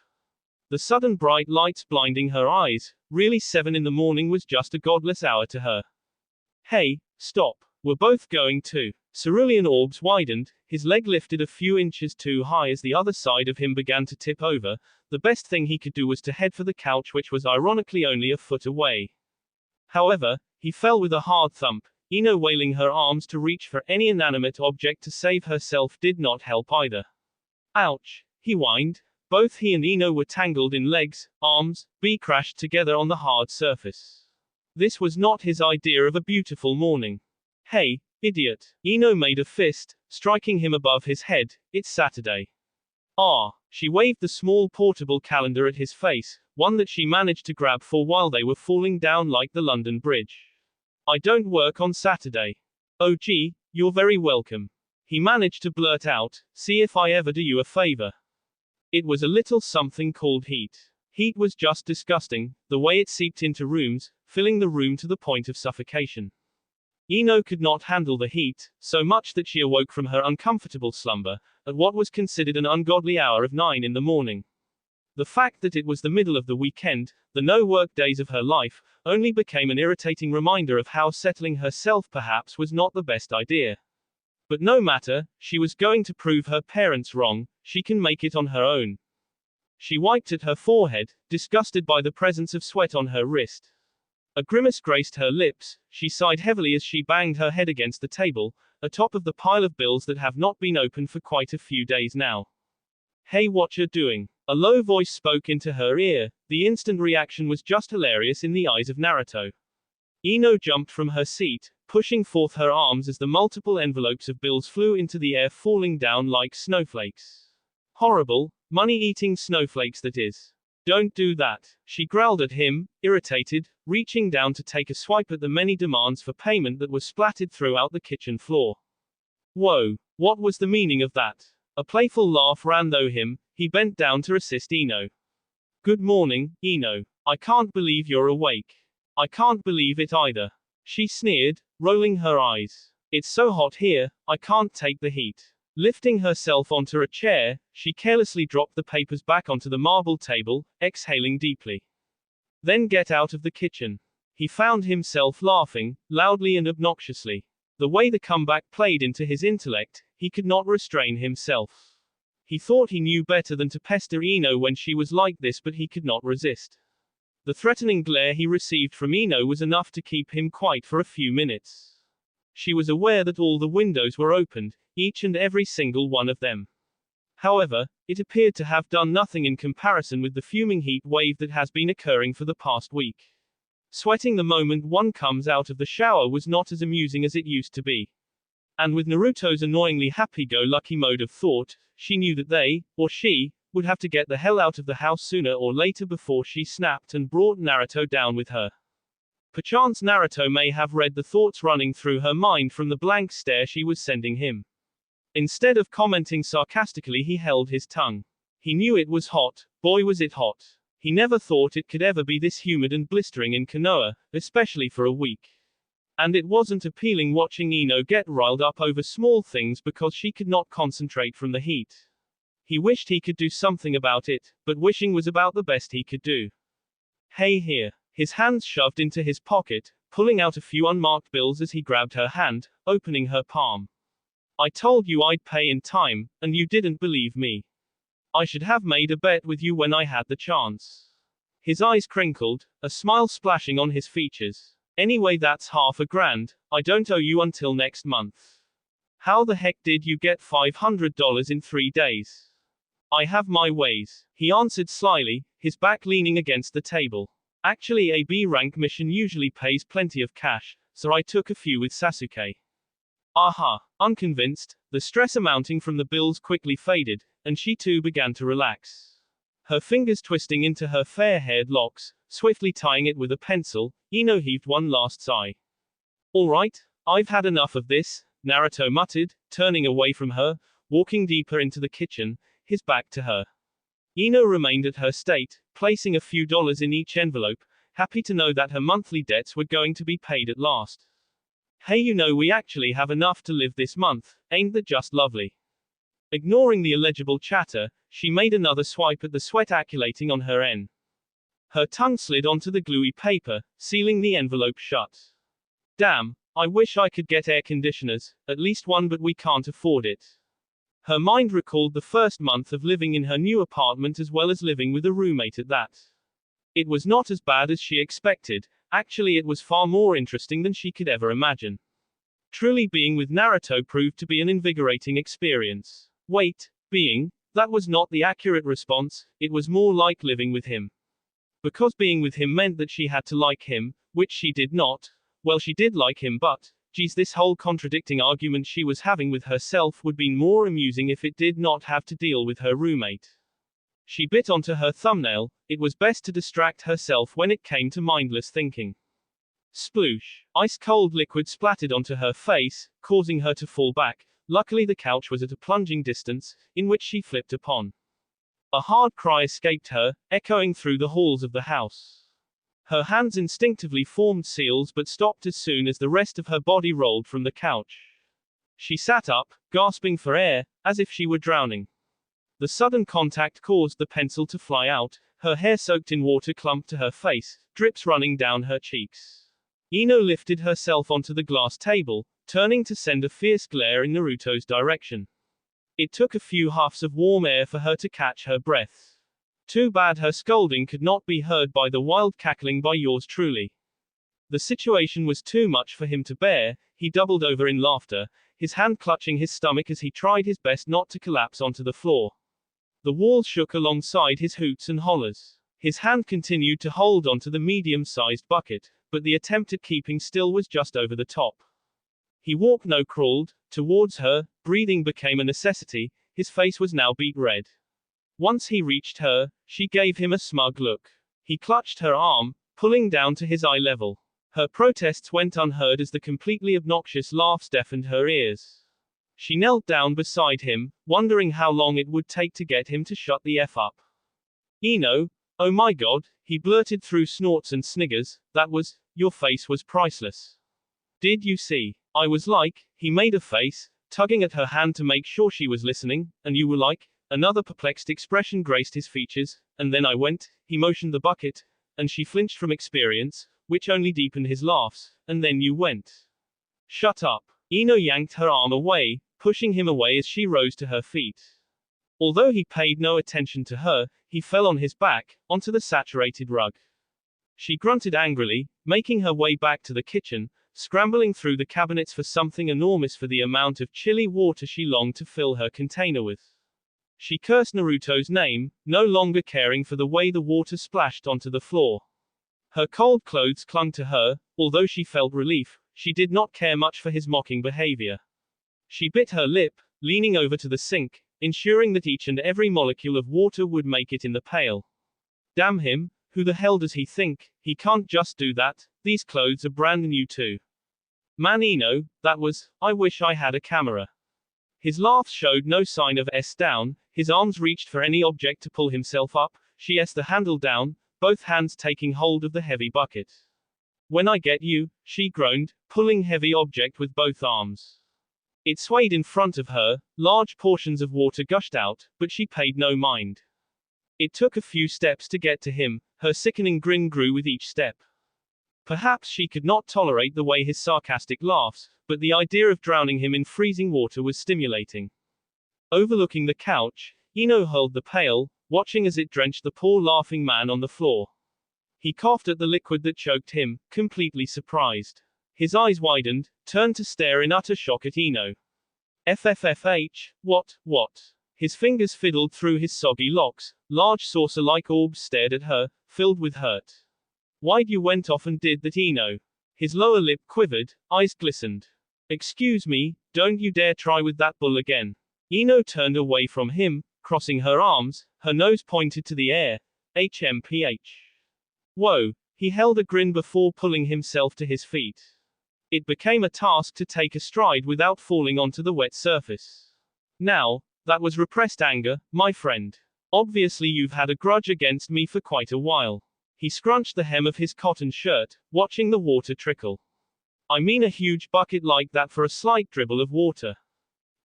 The sudden bright lights blinding her eyes, really 7 in the morning was just a godless hour to her. Hey, stop. We're both going to. Cerulean orbs widened, his leg lifted a few inches too high as the other side of him began to tip over. The best thing he could do was to head for the couch, which was ironically only a foot away. However, he fell with a hard thump. Ino wailing her arms to reach for any inanimate object to save herself did not help either. Ouch, he whined. Both he and Ino were tangled in legs, arms, crashed together on the hard surface. This was not his idea of a beautiful morning. Hey, idiot. Ino made a fist, striking him above his head. It's Saturday. Ah. She waved the small portable calendar at his face, one that she managed to grab for while they were falling down like the London Bridge. I don't work on Saturday. Oh gee, you're very welcome. He managed to blurt out, see if I ever do you a favor. It was a little something called heat. Heat was just disgusting, the way it seeped into rooms, filling the room to the point of suffocation. Ino could not handle the heat, so much that she awoke from her uncomfortable slumber, at what was considered an ungodly hour of 9 in the morning. The fact that it was the middle of the weekend, the no-work days of her life, only became an irritating reminder of how settling herself perhaps was not the best idea. But no matter, she was going to prove her parents wrong, she can make it on her own. She wiped at her forehead, disgusted by the presence of sweat on her wrist. A grimace graced her lips, she sighed heavily as she banged her head against the table, atop of the pile of bills that have not been opened for quite a few days now. Hey, what you doing? A low voice spoke into her ear. The instant reaction was just hilarious in the eyes of Naruto. Ino jumped from her seat, pushing forth her arms as the multiple envelopes of bills flew into the air, falling down like snowflakes. Horrible, money-eating snowflakes that is. Don't do that, she growled at him, irritated, reaching down to take a swipe at the many demands for payment that were splattered throughout the kitchen floor. Whoa, what was the meaning of that? A playful laugh ran through him. He bent down to assist Ino. Good morning, Ino. I can't believe you're awake. I can't believe it either. She sneered, rolling her eyes. It's so hot here, I can't take the heat. Lifting herself onto a chair, she carelessly dropped the papers back onto the marble table, exhaling deeply. Then get out of the kitchen. He found himself laughing, loudly and obnoxiously. The way the comeback played into his intellect, he could not restrain himself. He thought he knew better than to pester Ino when she was like this, but he could not resist. The threatening glare he received from Ino was enough to keep him quiet for a few minutes. She was aware that all the windows were opened, each and every single one of them. However, it appeared to have done nothing in comparison with the fuming heat wave that has been occurring for the past week. Sweating the moment one comes out of the shower was not as amusing as it used to be. And with Naruto's annoyingly happy-go-lucky mode of thought, she knew that they, or she, would have to get the hell out of the house sooner or later before she snapped and brought Naruto down with her. Perchance Naruto may have read the thoughts running through her mind from the blank stare she was sending him. Instead of commenting sarcastically, he held his tongue. He knew it was hot, boy was it hot. He never thought it could ever be this humid and blistering in Konoha, especially for a week. And it wasn't appealing watching Ino get riled up over small things because she could not concentrate from the heat. He wished he could do something about it, but wishing was about the best he could do. Hey here. His hands shoved into his pocket, pulling out a few unmarked bills as he grabbed her hand, opening her palm. I told you I'd pay in time, and you didn't believe me. I should have made a bet with you when I had the chance. His eyes crinkled, a smile splashing on his features. Anyway, that's $500. I don't owe you until next month. How the heck did you get $500 in 3 days? I have my ways, he answered slyly, his back leaning against the table. Actually, a B-rank mission usually pays plenty of cash, so I took a few with Sasuke. Aha. Unconvinced, the stress amounting from the bills quickly faded, and she too began to relax. Her fingers twisting into her fair-haired locks, swiftly tying it with a pencil, Ino heaved one last sigh. All right, I've had enough of this, Naruto muttered, turning away from her, walking deeper into the kitchen, his back to her. Ino remained at her state, placing a few dollars in each envelope, happy to know that her monthly debts were going to be paid at last. Hey, you know, we actually have enough to live this month, ain't that just lovely? Ignoring the illegible chatter, she made another swipe at the sweat accumulating on her end. Her tongue slid onto the gluey paper, sealing the envelope shut. Damn, I wish I could get air conditioners, at least one, but we can't afford it. Her mind recalled the first month of living in her new apartment as well as living with a roommate at that. It was not as bad as she expected, actually it was far more interesting than she could ever imagine. Truly, being with Naruto proved to be an invigorating experience. Wait, that was not the accurate response, it was more like living with him. Because being with him meant that she had to like him, which she did not. Well, she did like him, but, geez, this whole contradicting argument she was having with herself would be more amusing if it did not have to deal with her roommate. She bit onto her thumbnail, it was best to distract herself when it came to mindless thinking. Sploosh. Ice-cold liquid splattered onto her face, causing her to fall back. Luckily the couch was at a plunging distance, in which she flipped upon. A hard cry escaped her, echoing through the halls of the house. Her hands instinctively formed seals but stopped as soon as the rest of her body rolled from the couch. She sat up, gasping for air, as if she were drowning. The sudden contact caused the pencil to fly out, her hair soaked in water clumped to her face, drips running down her cheeks. Ino lifted herself onto the glass table, turning to send a fierce glare in Naruto's direction. It took a few huffs of warm air for her to catch her breath. Too bad her scolding could not be heard by the wild cackling by yours truly. The situation was too much for him to bear, he doubled over in laughter, his hand clutching his stomach as he tried his best not to collapse onto the floor. The walls shook alongside his hoots and hollers. His hand continued to hold onto the medium-sized bucket, but the attempt at keeping still was just over the top. He walked no crawled, towards her, breathing became a necessity, his face was now beet red. Once he reached her, she gave him a smug look. He clutched her arm, pulling down to his eye level. Her protests went unheard as the completely obnoxious laughs deafened her ears. She knelt down beside him, wondering how long it would take to get him to shut the F up. Ino, oh my god, he blurted through snorts and sniggers, your face was priceless. Did you see? I was like, he made a face, tugging at her hand to make sure she was listening, and you were like, another perplexed expression graced his features, and then I went, he motioned the bucket, and she flinched from experience, which only deepened his laughs, and then you went. Shut up. Ino yanked her arm away, pushing him away as she rose to her feet. Although he paid no attention to her, he fell on his back, onto the saturated rug. She grunted angrily, making her way back to the kitchen, scrambling through the cabinets for something enormous for the amount of chilly water she longed to fill her container with. She cursed Naruto's name, no longer caring for the way the water splashed onto the floor. Her cold clothes clung to her, although she felt relief, she did not care much for his mocking behavior. She bit her lip, leaning over to the sink, ensuring that each and every molecule of water would make it in the pail. Damn him, who the hell does he think? He can't just do that, these clothes are brand new too. Man Ino, I wish I had a camera. His laugh showed no sign of down, his arms reached for any object to pull himself up, she the handle down, both hands taking hold of the heavy bucket. When I get you, she groaned, pulling heavy object with both arms. It swayed in front of her, large portions of water gushed out, but she paid no mind. It took a few steps to get to him, her sickening grin grew with each step. Perhaps she could not tolerate the way his sarcastic laughs, but the idea of drowning him in freezing water was stimulating. Overlooking the couch, Ino held the pail, watching as it drenched the poor laughing man on the floor. He coughed at the liquid that choked him, completely surprised. His eyes widened, turned to stare in utter shock at Ino. FFFH, what? His fingers fiddled through his soggy locks, large saucer-like orbs stared at her, filled with hurt. Why'd you went off and did that, Ino? His lower lip quivered, eyes glistened. Excuse me, don't you dare try with that bull again. Ino turned away from him, crossing her arms, her nose pointed to the air. HMPH. Whoa, he held a grin before pulling himself to his feet. It became a task to take a stride without falling onto the wet surface. Now, that was repressed anger, my friend. Obviously you've had a grudge against me for quite a while. He scrunched the hem of his cotton shirt, watching the water trickle. I mean a huge bucket like that for a slight dribble of water.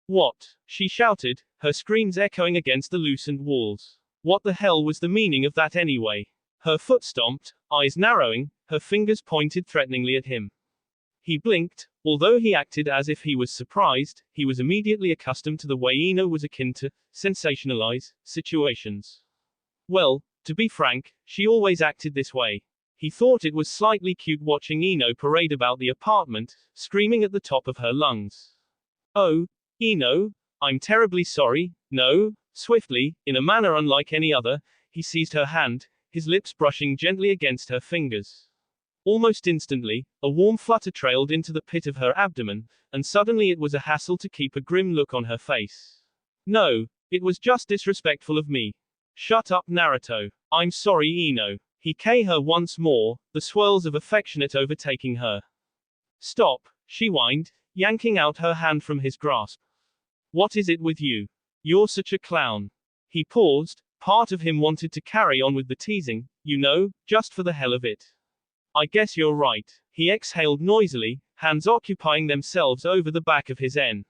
What? She shouted, her screams echoing against the loosened walls. What the hell was the meaning of that anyway? Her foot stomped, eyes narrowing, her fingers pointed threateningly at him. He blinked, although he acted as if he was surprised, he was immediately accustomed to the way Ino was akin to sensationalize situations. Well, to be frank, she always acted this way. He thought it was slightly cute watching Ino parade about the apartment, screaming at the top of her lungs. Oh, Ino, I'm terribly sorry, no, swiftly, in a manner unlike any other, he seized her hand, his lips brushing gently against her fingers. Almost instantly, a warm flutter trailed into the pit of her abdomen, and suddenly it was a hassle to keep a grim look on her face. No, it was just disrespectful of me. Shut up, Naruto. I'm sorry, Ino. He kissed her once more, the swirls of affectionate overtaking her. Stop, she whined, yanking out her hand from his grasp. What is it with you? You're such a clown. He paused, part of him wanted to carry on with the teasing, just for the hell of it. I guess you're right. He exhaled noisily, hands occupying themselves over the back of his N.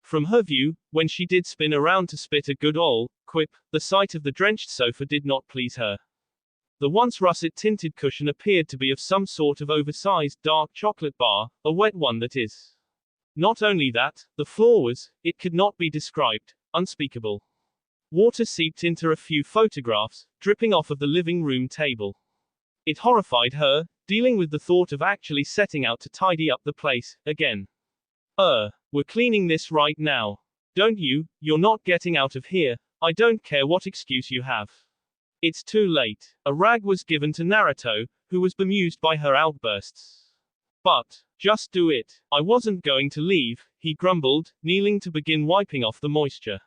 From her view, when she did spin around to spit a good ol' quip, the sight of the drenched sofa did not please her. The once russet-tinted cushion appeared to be of some sort of oversized dark chocolate bar, a wet one that is. Not only that, the floor was, it could not be described, unspeakable. Water seeped into a few photographs, dripping off of the living room table. It horrified her, dealing with the thought of actually setting out to tidy up the place, again. We're cleaning this right now. Don't you? You're not getting out of here. I don't care what excuse you have. It's too late. A rag was given to Naruto, who was bemused by her outbursts. But, just do it. I wasn't going to leave, he grumbled, kneeling to begin wiping off the moisture.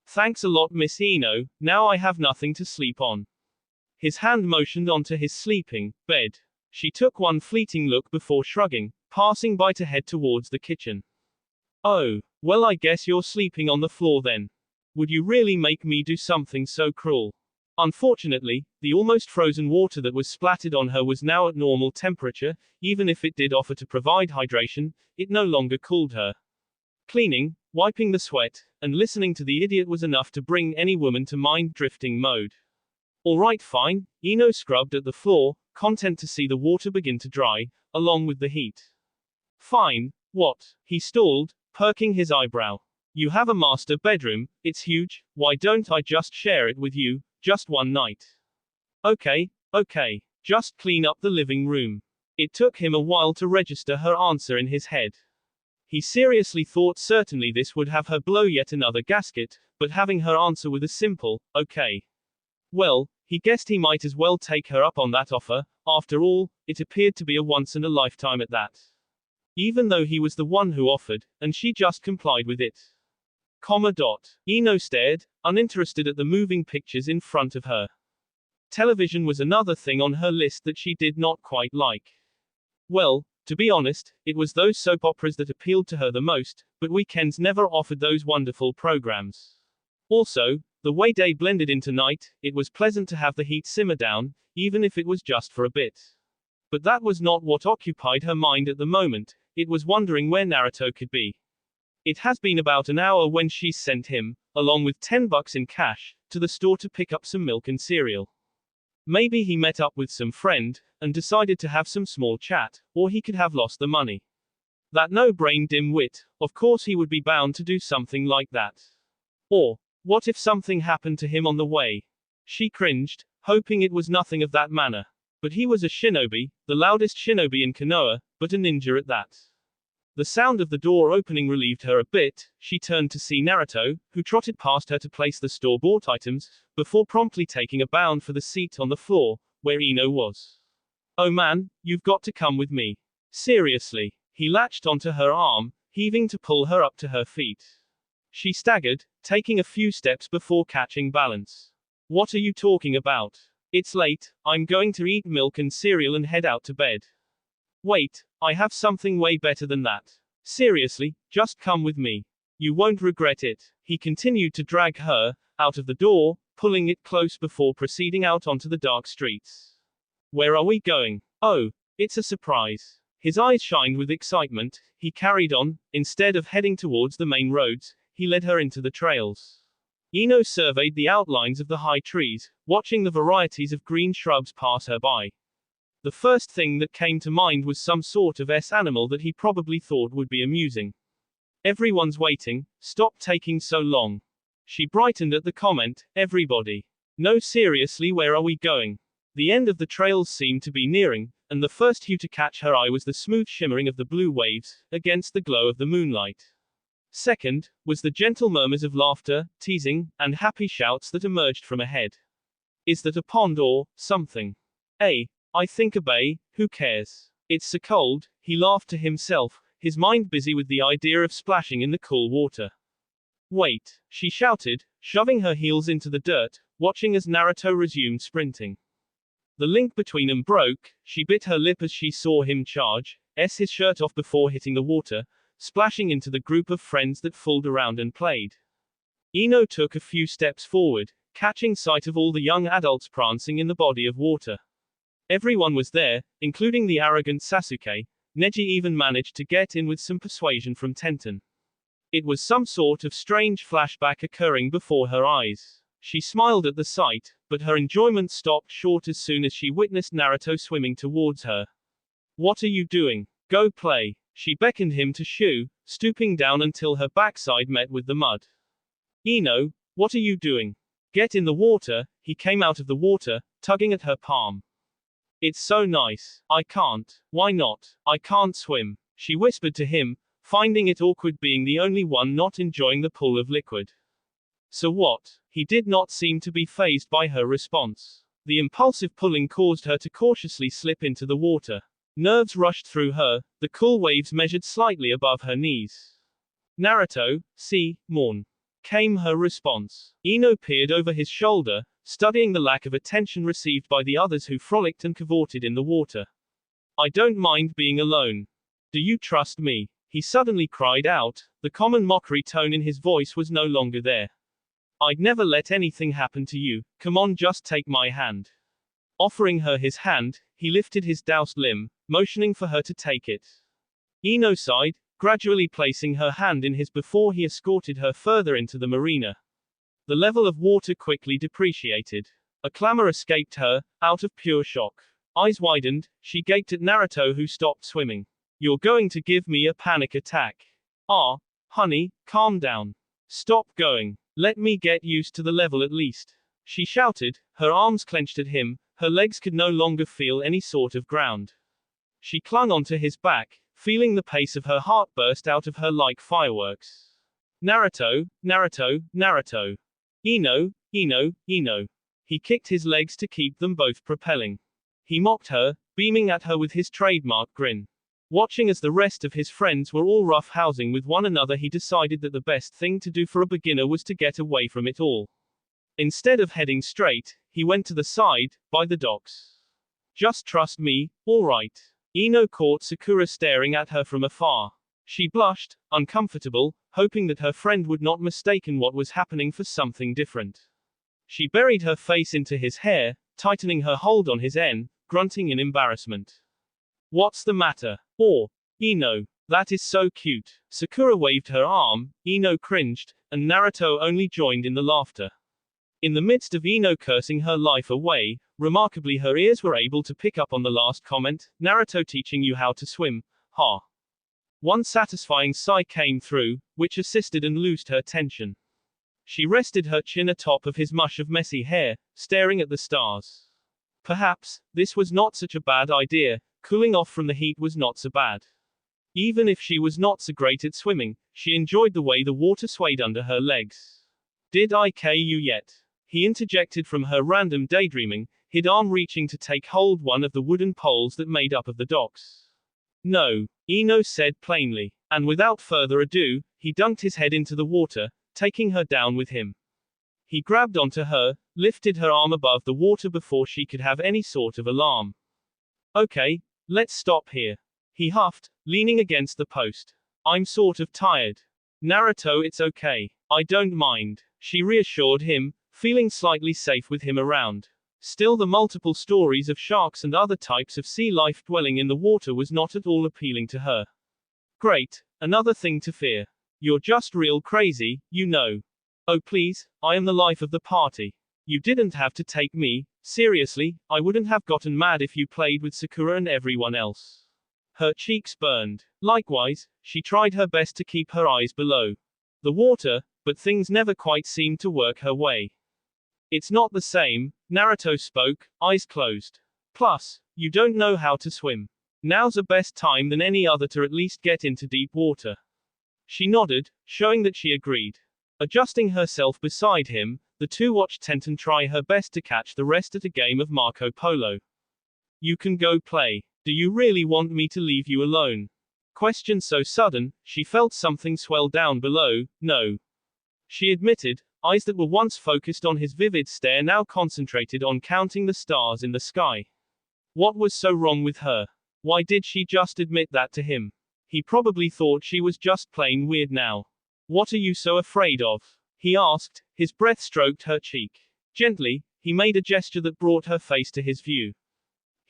Thanks a lot, Miss Ino, now I have nothing to sleep on. His hand motioned onto his sleeping bed. She took one fleeting look before shrugging, passing by to head towards the kitchen. Oh, well, I guess you're sleeping on the floor then. Would you really make me do something so cruel? Unfortunately, the almost frozen water that was splattered on her was now at normal temperature. Even if it did offer to provide hydration, it no longer cooled her. Cleaning, wiping the sweat, and listening to the idiot was enough to bring any woman to mind-drifting mode. Alright, fine, Ino scrubbed at the floor, content to see the water begin to dry, along with the heat. Fine, what? He stalled, perking his eyebrow. You have a master bedroom, it's huge, why don't I just share it with you, just one night? Okay, just clean up the living room. It took him a while to register her answer in his head. He seriously thought certainly this would have her blow yet another gasket, but having her answer with a simple, okay. Well, he guessed he might as well take her up on that offer. After all, it appeared to be a once-in-a-lifetime at that. Even though he was the one who offered, and she just complied with it. Ino stared, uninterested at the moving pictures in front of her. Television was another thing on her list that she did not quite like. Well, to be honest, it was those soap operas that appealed to her the most, but weekends never offered those wonderful programs. Also, the way day blended into night, it was pleasant to have the heat simmer down, even if it was just for a bit. But that was not what occupied her mind at the moment. It was wondering where Naruto could be. It has been about an hour when she sent him, along with $10 in cash, to the store to pick up some milk and cereal. Maybe he met up with some friend, and decided to have some small chat, or he could have lost the money. That no-brain dim-wit, of course he would be bound to do something like that. Or, what if something happened to him on the way? She cringed, hoping it was nothing of that manner. But he was a shinobi, the loudest shinobi in Konoha, but a ninja at that. The sound of the door opening relieved her a bit. She turned to see Naruto, who trotted past her to place the store-bought items, before promptly taking a bound for the seat on the floor, where Ino was. Oh man, you've got to come with me. Seriously. He latched onto her arm, heaving to pull her up to her feet. She staggered, taking a few steps before catching balance. What are you talking about? It's late, I'm going to eat milk and cereal and head out to bed. Wait, I have something way better than that. Seriously, just come with me. You won't regret it. He continued to drag her out of the door, pulling it close before proceeding out onto the dark streets. Where are we going? Oh, it's a surprise. His eyes shined with excitement. He carried on. Instead of heading towards the main roads, he led her into the trails. Ino surveyed the outlines of the high trees, watching the varieties of green shrubs pass her by. The first thing that came to mind was some sort of animal that he probably thought would be amusing. Everyone's waiting, stop taking so long. She brightened at the comment, everybody. No, seriously, where are we going? The end of the trails seemed to be nearing, and the first hue to catch her eye was the smooth shimmering of the blue waves, against the glow of the moonlight. Second, was the gentle murmurs of laughter, teasing, and happy shouts that emerged from ahead. Is that a pond or something? I think a bay, who cares? It's so cold, he laughed to himself, his mind busy with the idea of splashing in the cool water. Wait, she shouted, shoving her heels into the dirt, watching as Naruto resumed sprinting. The link between them broke. She bit her lip as she saw him charge, his shirt off before hitting the water, splashing into the group of friends that fooled around and played. Ino took a few steps forward, catching sight of all the young adults prancing in the body of water. Everyone was there, including the arrogant Sasuke. Neji even managed to get in with some persuasion from Tenten. It was some sort of strange flashback occurring before her eyes. She smiled at the sight, but her enjoyment stopped short as soon as she witnessed Naruto swimming towards her. What are you doing? Go play. She beckoned him to Shu, stooping down until her backside met with the mud. Ino, what are you doing? Get in the water. He came out of the water, tugging at her palm. It's so nice. I can't. Why not? I can't swim. She whispered to him, finding it awkward being the only one not enjoying the pool of liquid. So what? He did not seem to be fazed by her response. The impulsive pulling caused her to cautiously slip into the water. Nerves rushed through her, the cool waves measured slightly above her knees. Naruto, see, mourn. Came her response. Ino peered over his shoulder, studying the lack of attention received by the others who frolicked and cavorted in the water. I don't mind being alone. Do you trust me? He suddenly cried out. The common mockery tone in his voice was no longer there. I'd never let anything happen to you. Come on, just take my hand. Offering her his hand, he lifted his doused limb, motioning for her to take it. Ino sighed, gradually placing her hand in his before he escorted her further into the marina. The level of water quickly depreciated. A clamor escaped her, out of pure shock. Eyes widened, she gaped at Naruto who stopped swimming. You're going to give me a panic attack. Ah, honey, calm down. Stop going. Let me get used to the level at least. She shouted, her arms clenched at him, her legs could no longer feel any sort of ground. She clung onto his back, feeling the pace of her heart burst out of her like fireworks. Naruto, Naruto, Naruto. Ino, Ino, Ino. He kicked his legs to keep them both propelling. He mocked her, beaming at her with his trademark grin. Watching as the rest of his friends were all roughhousing with one another, he decided that the best thing to do for a beginner was to get away from it all. Instead of heading straight, he went to the side, by the docks. Just trust me, alright. Ino caught Sakura staring at her from afar. She blushed, uncomfortable, hoping that her friend would not mistaken what was happening for something different. She buried her face into his hair, tightening her hold on his grunting in embarrassment. What's the matter? Or, Ino, that is so cute. Sakura waved her arm, Ino cringed, and Naruto only joined in the laughter. In the midst of Ino cursing her life away, remarkably her ears were able to pick up on the last comment, Naruto teaching you how to swim, ha. One satisfying sigh came through, which assisted and loosed her tension. She rested her chin atop of his mush of messy hair, staring at the stars. Perhaps, this was not such a bad idea, cooling off from the heat was not so bad. Even if she was not so great at swimming, she enjoyed the way the water swayed under her legs. Did I K you yet? He interjected from her random daydreaming, his arm reaching to take hold one of the wooden poles that made up of the docks. No, Ino said plainly. And without further ado, he dunked his head into the water, taking her down with him. He grabbed onto her, lifted her arm above the water before she could have any sort of alarm. Okay, let's stop here. He huffed, leaning against the post. I'm sort of tired. Naruto, it's okay. I don't mind. She reassured him, feeling slightly safe with him around. Still, the multiple stories of sharks and other types of sea life dwelling in the water was not at all appealing to her. Great, another thing to fear. You're just real crazy, you know. Oh please, I am the life of the party. You didn't have to take me, seriously, I wouldn't have gotten mad if you played with Sakura and everyone else. Her cheeks burned. Likewise, she tried her best to keep her eyes below the water, but things never quite seemed to work her way. It's not the same, Naruto spoke, eyes closed. Plus, you don't know how to swim. Now's the best time than any other to at least get into deep water. She nodded, showing that she agreed. Adjusting herself beside him, the two watched Tenten try her best to catch the rest at a game of Marco Polo. You can go play. Do you really want me to leave you alone? Question so sudden, she felt something swell down below. No. She admitted, eyes that were once focused on his vivid stare now concentrated on counting the stars in the sky. What was so wrong with her? Why did she just admit that to him? He probably thought she was just plain weird now. What are you so afraid of? He asked, his breath stroked her cheek. Gently, he made a gesture that brought her face to his view.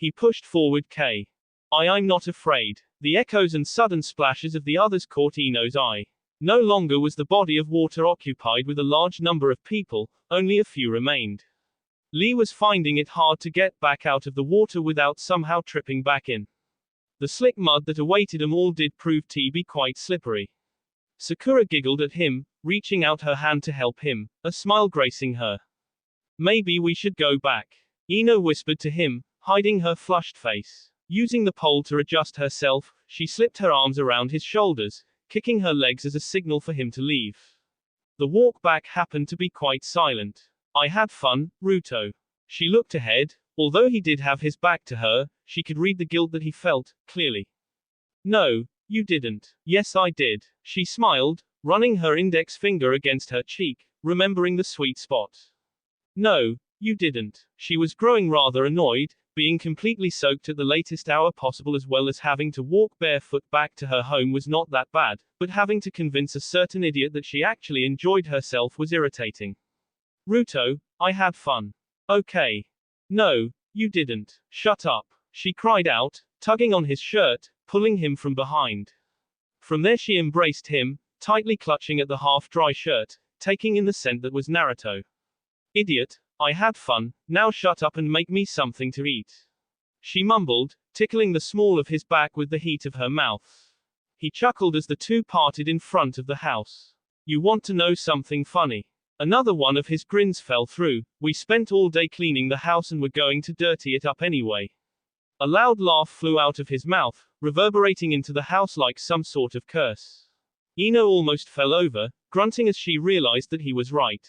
He pushed forward K. I'm not afraid. The echoes and sudden splashes of the others caught Ino's eye. No longer was the body of water occupied with a large number of people, only a few remained. Lee was finding it hard to get back out of the water without somehow tripping back in. The slick mud that awaited them all did prove to be quite slippery. Sakura giggled at him, reaching out her hand to help him, a smile gracing her. Maybe we should go back, Ino whispered to him, hiding her flushed face. Using the pole to adjust herself, she slipped her arms around his shoulders, kicking her legs as a signal for him to leave. The walk back happened to be quite silent. I had fun, Ruto. She looked ahead. Although he did have his back to her, she could read the guilt that he felt, clearly. No, you didn't. Yes, I did. She smiled, running her index finger against her cheek, remembering the sweet spot. No, you didn't. She was growing rather annoyed, being completely soaked at the latest hour possible as well as having to walk barefoot back to her home was not that bad, but having to convince a certain idiot that she actually enjoyed herself was irritating. Ruto, I had fun. Okay. No, you didn't. Shut up. She cried out, tugging on his shirt, pulling him from behind. From there she embraced him, tightly clutching at the half-dry shirt, taking in the scent that was Naruto. Idiot, I had fun, now shut up and make me something to eat. She mumbled, tickling the small of his back with the heat of her mouth. He chuckled as the two parted in front of the house. You want to know something funny? Another one of his grins fell through. We spent all day cleaning the house and were going to dirty it up anyway. A loud laugh flew out of his mouth, reverberating into the house like some sort of curse. Ino almost fell over, grunting as she realized that he was right.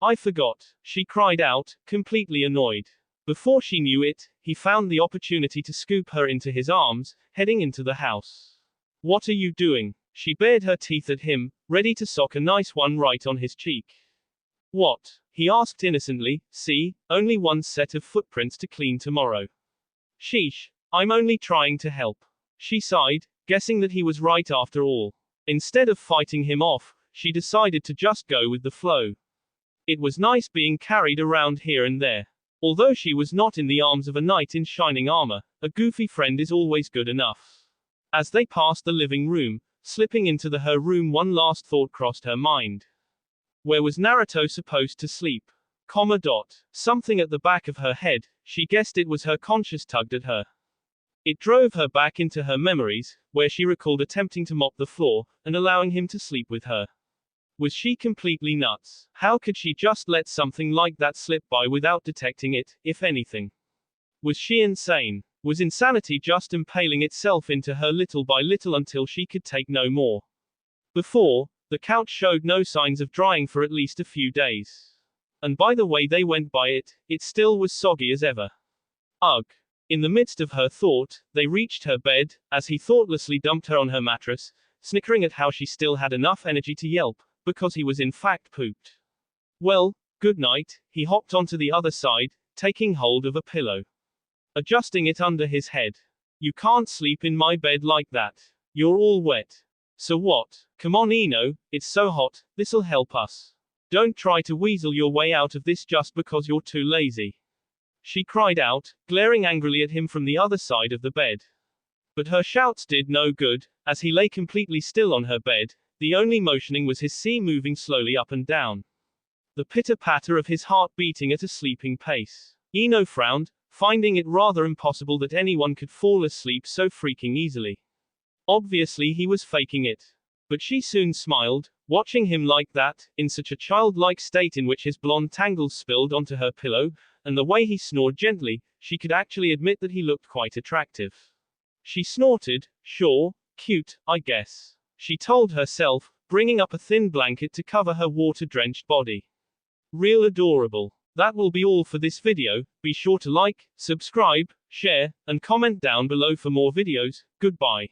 I forgot, she cried out, completely annoyed. Before she knew it, he found the opportunity to scoop her into his arms, heading into the house. What are you doing? She bared her teeth at him, ready to sock a nice one right on his cheek. What? He asked innocently. See, only one set of footprints to clean tomorrow. Sheesh, I'm only trying to help. She sighed, guessing that he was right after all. Instead of fighting him off, she decided to just go with the flow. It was nice being carried around here and there. Although she was not in the arms of a knight in shining armor, a goofy friend is always good enough. As they passed the living room, slipping into her room, one last thought crossed her mind. Where was Naruto supposed to sleep? Something at the back of her head, she guessed it was her conscience tugged at her. It drove her back into her memories, where she recalled attempting to mop the floor, and allowing him to sleep with her. Was she completely nuts? How could she just let something like that slip by without detecting it, if anything? Was she insane? Was insanity just impaling itself into her little by little until she could take no more? Before, the couch showed no signs of drying for at least a few days. And by the way they went by it, it still was soggy as ever. Ugh. In the midst of her thought, they reached her bed, as he thoughtlessly dumped her on her mattress, snickering at how she still had enough energy to yelp, because he was in fact pooped. Well, good night, he hopped onto the other side, taking hold of a pillow. Adjusting it under his head. You can't sleep in my bed like that. You're all wet. So what? Come on Ino, it's so hot, this'll help us. Don't try to weasel your way out of this just because you're too lazy. She cried out, glaring angrily at him from the other side of the bed. But her shouts did no good, as he lay completely still on her bed, the only motioning was his sea moving slowly up and down. The pitter-patter of his heart beating at a sleeping pace. Ino frowned, finding it rather impossible that anyone could fall asleep so freaking easily. Obviously he was faking it. But she soon smiled, watching him like that, in such a childlike state in which his blonde tangles spilled onto her pillow, and the way he snored gently, she could actually admit that he looked quite attractive. She snorted, sure, cute, I guess. She told herself, bringing up a thin blanket to cover her water-drenched body. Real adorable. That will be all for this video. Be sure to like, subscribe, share, and comment down below for more videos. Goodbye.